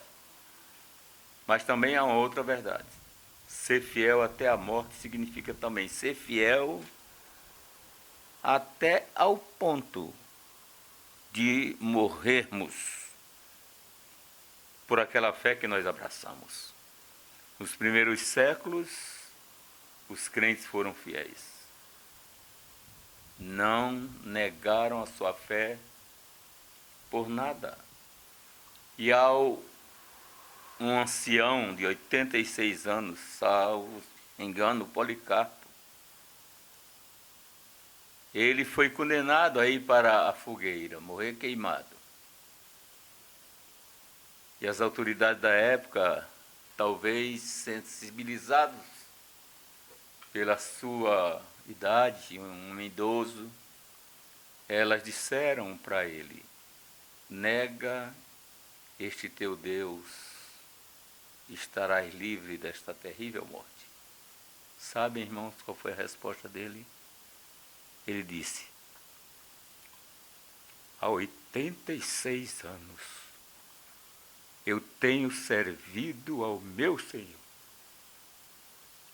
Mas também há uma outra verdade. Ser fiel até a morte significa também ser fiel até ao ponto de morrermos por aquela fé que nós abraçamos. Nos primeiros séculos, os crentes foram fiéis. Não negaram a sua fé por nada. E ao um ancião de 86 anos, salvo engano, Policarpo, ele foi condenado a ir para a fogueira, morrer queimado. E as autoridades da época, talvez sensibilizados pela sua idade, um homem idoso, elas disseram para ele: nega este teu Deus, estarás livre desta terrível morte. Sabem, irmãos, qual foi a resposta dele? Ele disse: há 86 anos eu tenho servido ao meu Senhor.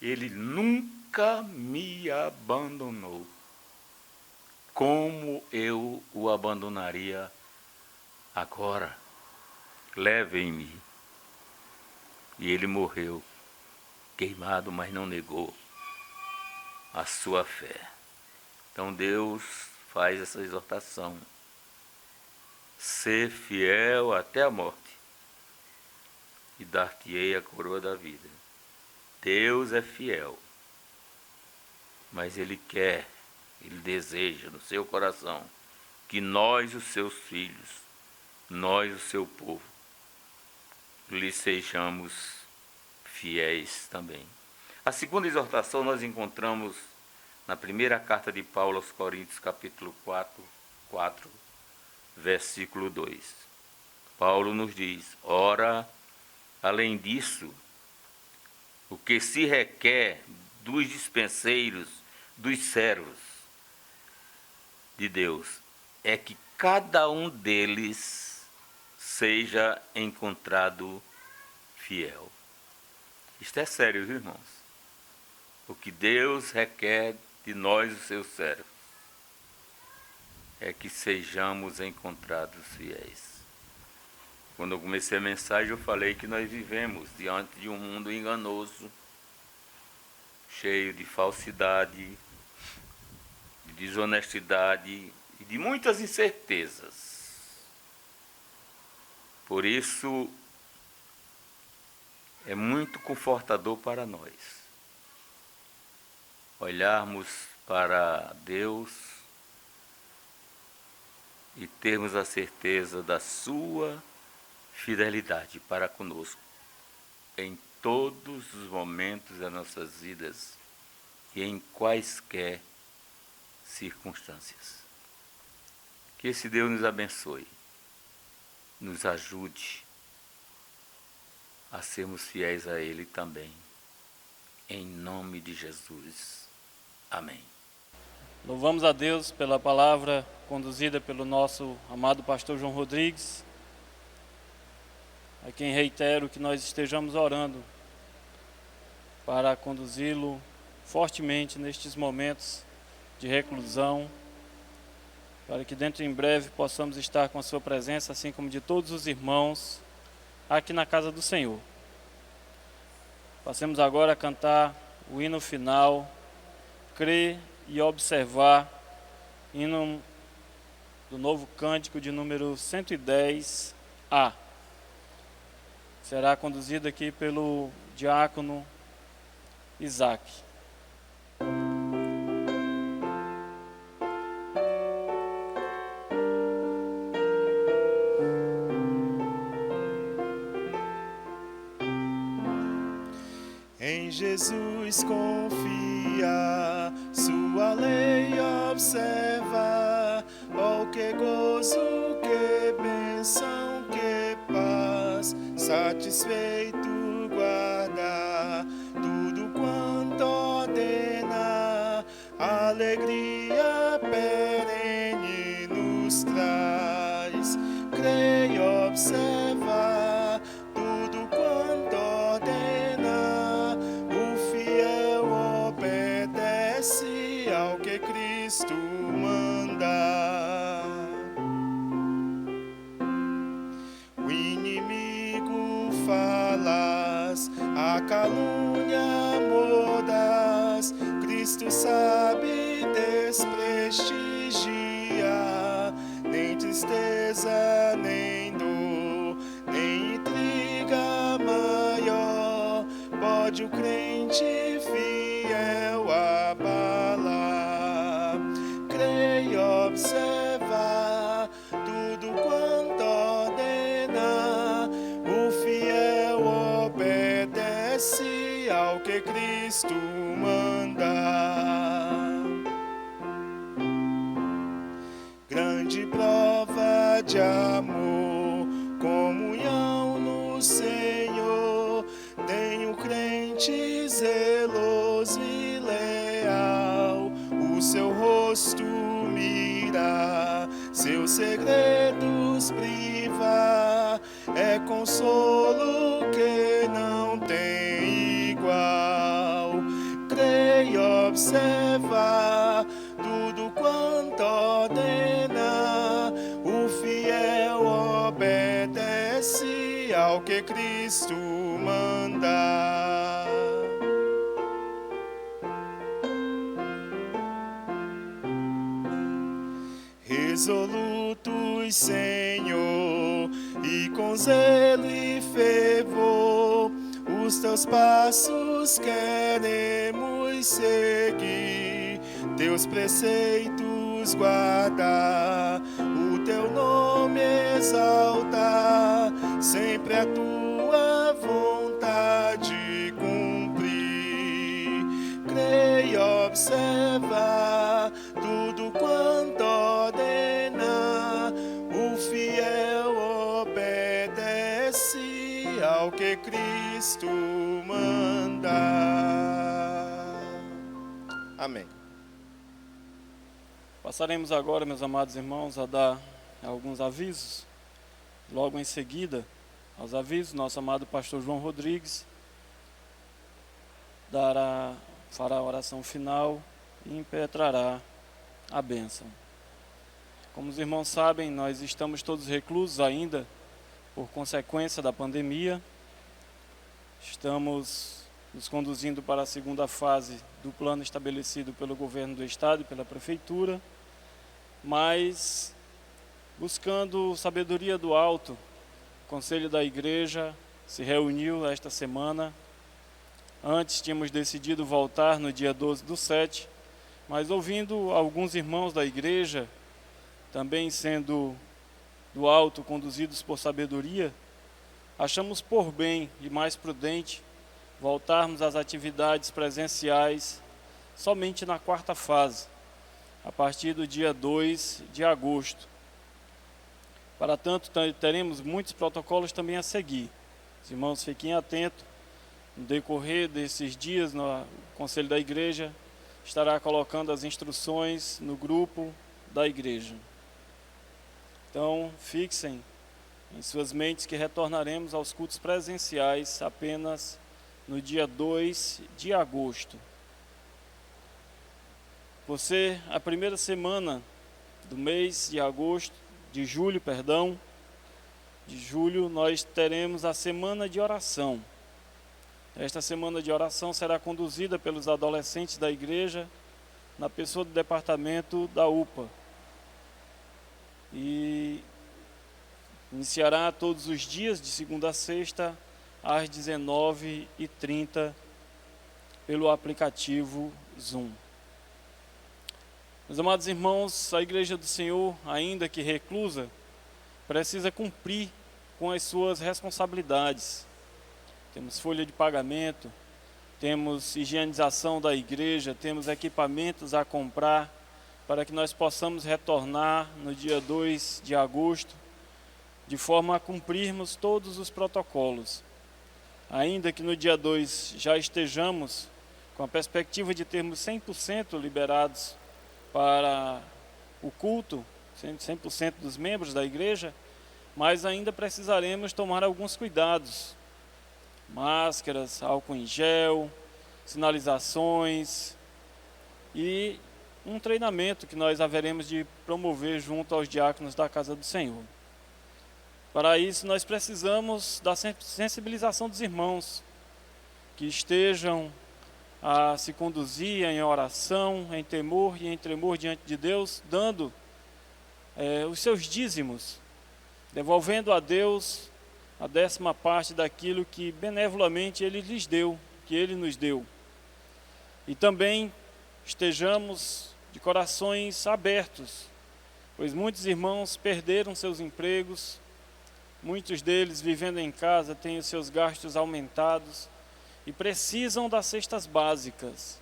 Ele nunca me abandonou. Como eu o abandonaria agora? Levem-me. E ele morreu queimado, mas não negou a sua fé. Então Deus faz essa exortação: ser fiel até a morte, e dar-te-ei a coroa da vida. Deus é fiel. mas Ele quer, Ele deseja no seu coração que nós, os seus filhos, nós, o seu povo, lhe sejamos fiéis também. A segunda exortação nós encontramos na primeira carta de Paulo aos Coríntios, capítulo 4, versículo 2. Paulo nos diz: ora, além disso, o que se requer dos dispenseiros, dos servos de Deus, é que cada um deles seja encontrado fiel. Isto é sério, viu, irmãos? O que Deus requer de nós, os seus servos, é que sejamos encontrados fiéis. Quando eu comecei a mensagem, eu falei que nós vivemos diante de um mundo enganoso, cheio de falsidade, de desonestidade e de muitas incertezas. Por isso, é muito confortador para nós olharmos para Deus e termos a certeza da sua fidelidade para conosco em todos os momentos das nossas vidas e em quaisquer circunstâncias. Que esse Deus nos abençoe, nos ajude a sermos fiéis a Ele também, em nome de Jesus. Amém. Louvamos a Deus pela palavra conduzida pelo nosso amado pastor João Rodrigues, a quem reitero que nós estejamos orando para conduzi-lo fortemente nestes momentos de reclusão, para que dentro em breve possamos estar com a sua presença, assim como de todos os irmãos aqui na casa do Senhor. Passemos agora a cantar o hino final, Crer e Observar, hino do novo cântico de número 110A. Será conduzido aqui pelo diácono Isaac. Em Jesus confia, sua lei observa. Oh, que gozo, que bênção, que paz, satisfeito guarda tudo quanto ordena, alegria perene nos traz. Creia, observa tudo quanto ordena, o fiel obedece ao que Cristo manda. O inimigo falas, a calúnia modas, Cristo sabe desprestigia, nem tristeza, nem dor, nem intriga maior pode o crente fiel abalar. Creia, observa tudo quanto ordena, o fiel obedece ao que Cristo manda. Grande prova de amor, comunhão no Senhor, tem o crente zeloso e leal, o seu rosto mira, seus segredos priva, é consolo que não tem igual. Creia, observa tudo quanto ordena, o fiel obedece ao que Cristo manda. Resolutos, Senhor, e com zelo e fervor, Os teus passos queremos seguir, teus preceitos guardar, o teu nome exaltar, sempre a tua vontade cumprir. Creia, observa tudo quanto ordena, o fiel obedece ao que Cristo manda. Amém. Passaremos agora, meus amados irmãos, a dar alguns avisos. Logo em seguida, aos avisos, nosso amado pastor João Rodrigues fará a oração final e impetrará a bênção. Como os irmãos sabem, nós estamos todos reclusos ainda por consequência da pandemia. Estamos nos conduzindo para a segunda fase do plano estabelecido pelo governo do estado e pela prefeitura, mas buscando sabedoria do alto, o Conselho da Igreja se reuniu esta semana. Antes tínhamos decidido voltar no dia 12/7, mas ouvindo alguns irmãos da igreja, também sendo do alto conduzidos por sabedoria, achamos por bem e mais prudente voltarmos às atividades presenciais somente na quarta fase, a partir do dia 2 de agosto. Para tanto, teremos muitos protocolos também a seguir. Os irmãos fiquem atentos. No decorrer desses dias, o Conselho da Igreja estará colocando as instruções no grupo da igreja. Então, fixem em suas mentes que retornaremos aos cultos presenciais apenas no dia 2 de agosto. Por ser a primeira semana do mês de julho, nós teremos a semana de oração. Esta semana de oração será conduzida pelos adolescentes da igreja, na pessoa do departamento da UPA. E iniciará todos os dias, de segunda a sexta, às 19h30, pelo aplicativo Zoom. Meus amados irmãos, a Igreja do Senhor, ainda que reclusa, precisa cumprir com as suas responsabilidades. Temos folha de pagamento, temos higienização da igreja, temos equipamentos a comprar para que nós possamos retornar no dia 2 de agosto, de forma a cumprirmos todos os protocolos. Ainda que no dia 2 já estejamos com a perspectiva de termos 100% liberados para o culto, 100% dos membros da igreja, mas ainda precisaremos tomar alguns cuidados. Máscaras, álcool em gel, sinalizações e um treinamento que nós haveremos de promover junto aos diáconos da Casa do Senhor. Para isso, nós precisamos da sensibilização dos irmãos, que estejam a se conduzir em oração, em temor e em tremor diante de Deus, dando os seus dízimos, devolvendo a Deus a 10ª parte daquilo que benevolamente Ele lhes deu, que Ele nos deu. E também estejamos de corações abertos, pois muitos irmãos perderam seus empregos, muitos deles vivendo em casa têm os seus gastos aumentados e precisam das cestas básicas.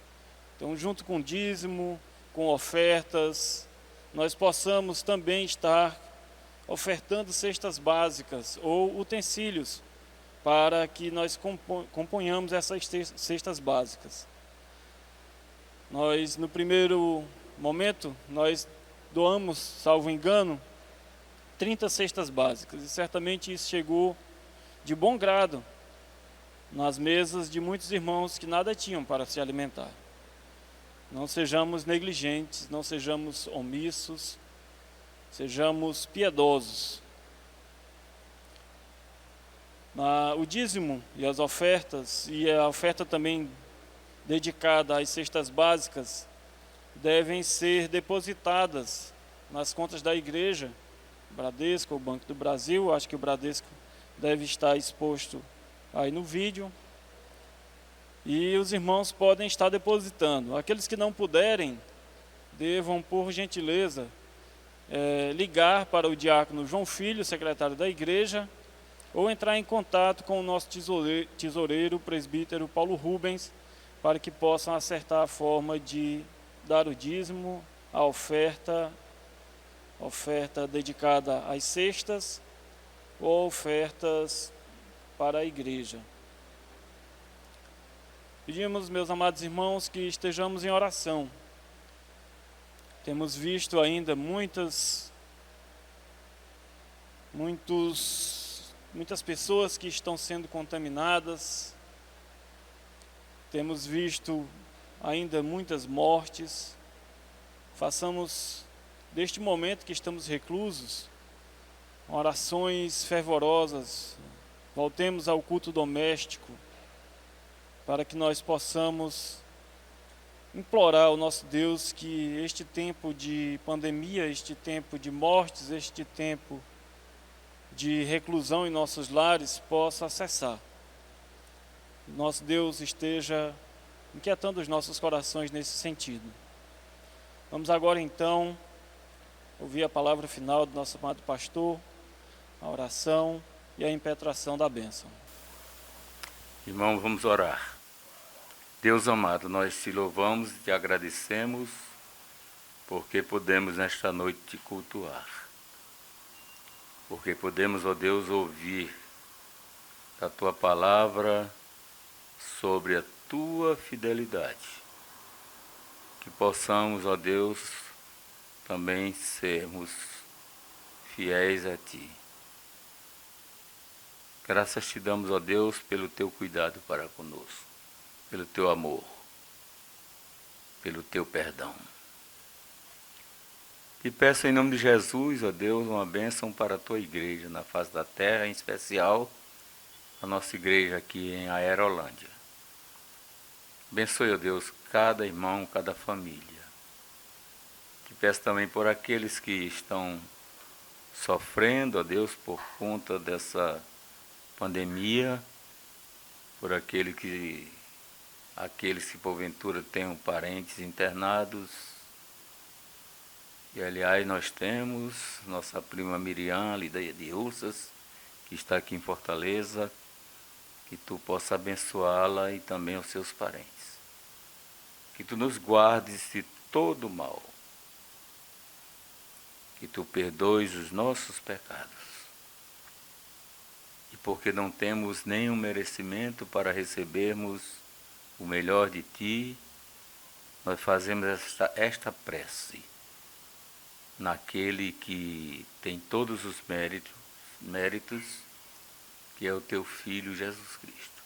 Então, junto com dízimo, com ofertas, nós possamos também estar ofertando cestas básicas ou utensílios para que nós componhamos essas cestas básicas. Nós, no primeiro momento, nós doamos, salvo engano, 30 cestas básicas, e certamente isso chegou de bom grado nas mesas de muitos irmãos que nada tinham para se alimentar. Não sejamos negligentes, não sejamos omissos, sejamos piedosos. O dízimo e as ofertas, e a oferta também dedicada às cestas básicas, devem ser depositadas nas contas da igreja, Bradesco ou Banco do Brasil. Acho que o Bradesco deve estar exposto aí no vídeo, e os irmãos podem estar depositando. Aqueles que não puderem, devam, por gentileza, ligar para o diácono João Filho, secretário da igreja, ou entrar em contato com o nosso tesoureiro, o presbítero Paulo Rubens, para que possam acertar a forma de dar o dízimo, a oferta dedicada às cestas ou ofertas para a igreja. Pedimos, meus amados irmãos, que estejamos em oração. Temos visto ainda muitas pessoas que estão sendo contaminadas. Temos visto ainda muitas mortes. Façamos deste momento que estamos reclusos orações fervorosas. Voltemos ao culto doméstico para que nós possamos implorar ao nosso Deus que este tempo de pandemia, este tempo de mortes, este tempo de reclusão em nossos lares possa cessar. Nosso Deus esteja inquietando os nossos corações nesse sentido. Vamos agora então ouvir a palavra final do nosso amado pastor, a oração e a impetração da bênção. Irmão, vamos orar. Deus amado, nós te louvamos e te agradecemos porque podemos nesta noite te cultuar. Porque podemos, ó Deus, ouvir a tua palavra sobre a tua fidelidade. Que possamos, ó Deus, também sermos fiéis a ti. Graças te damos, ó Deus, pelo teu cuidado para conosco, pelo teu amor, pelo teu perdão. E peço em nome de Jesus, ó Deus, uma bênção para a tua igreja na face da terra, em especial a nossa igreja aqui em Aerolândia. Abençoe, ó Deus, cada irmão, cada família. Te peço também por aqueles que estão sofrendo, ó Deus, por conta dessa pandemia, por aqueles que porventura tenham parentes internados. E aliás, nós temos nossa prima Miriam, ali de Russas, que está aqui em Fortaleza, que tu possa abençoá-la e também os seus parentes. Que tu nos guardes de todo mal. Que tu perdoes os nossos pecados. E porque não temos nenhum merecimento para recebermos o melhor de ti, nós fazemos esta prece naquele que tem todos os méritos, que é o teu Filho Jesus Cristo.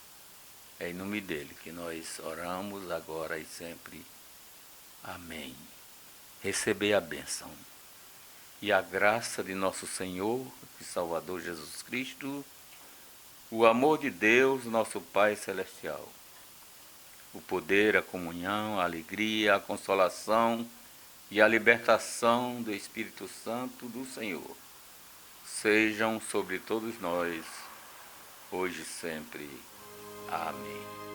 É em nome dele que nós oramos agora e sempre. Amém. Recebei a bênção. E a graça de nosso Senhor e Salvador Jesus Cristo, o amor de Deus, nosso Pai Celestial, o poder, a comunhão, a alegria, a consolação e a libertação do Espírito Santo do Senhor sejam sobre todos nós, hoje e sempre. Amém.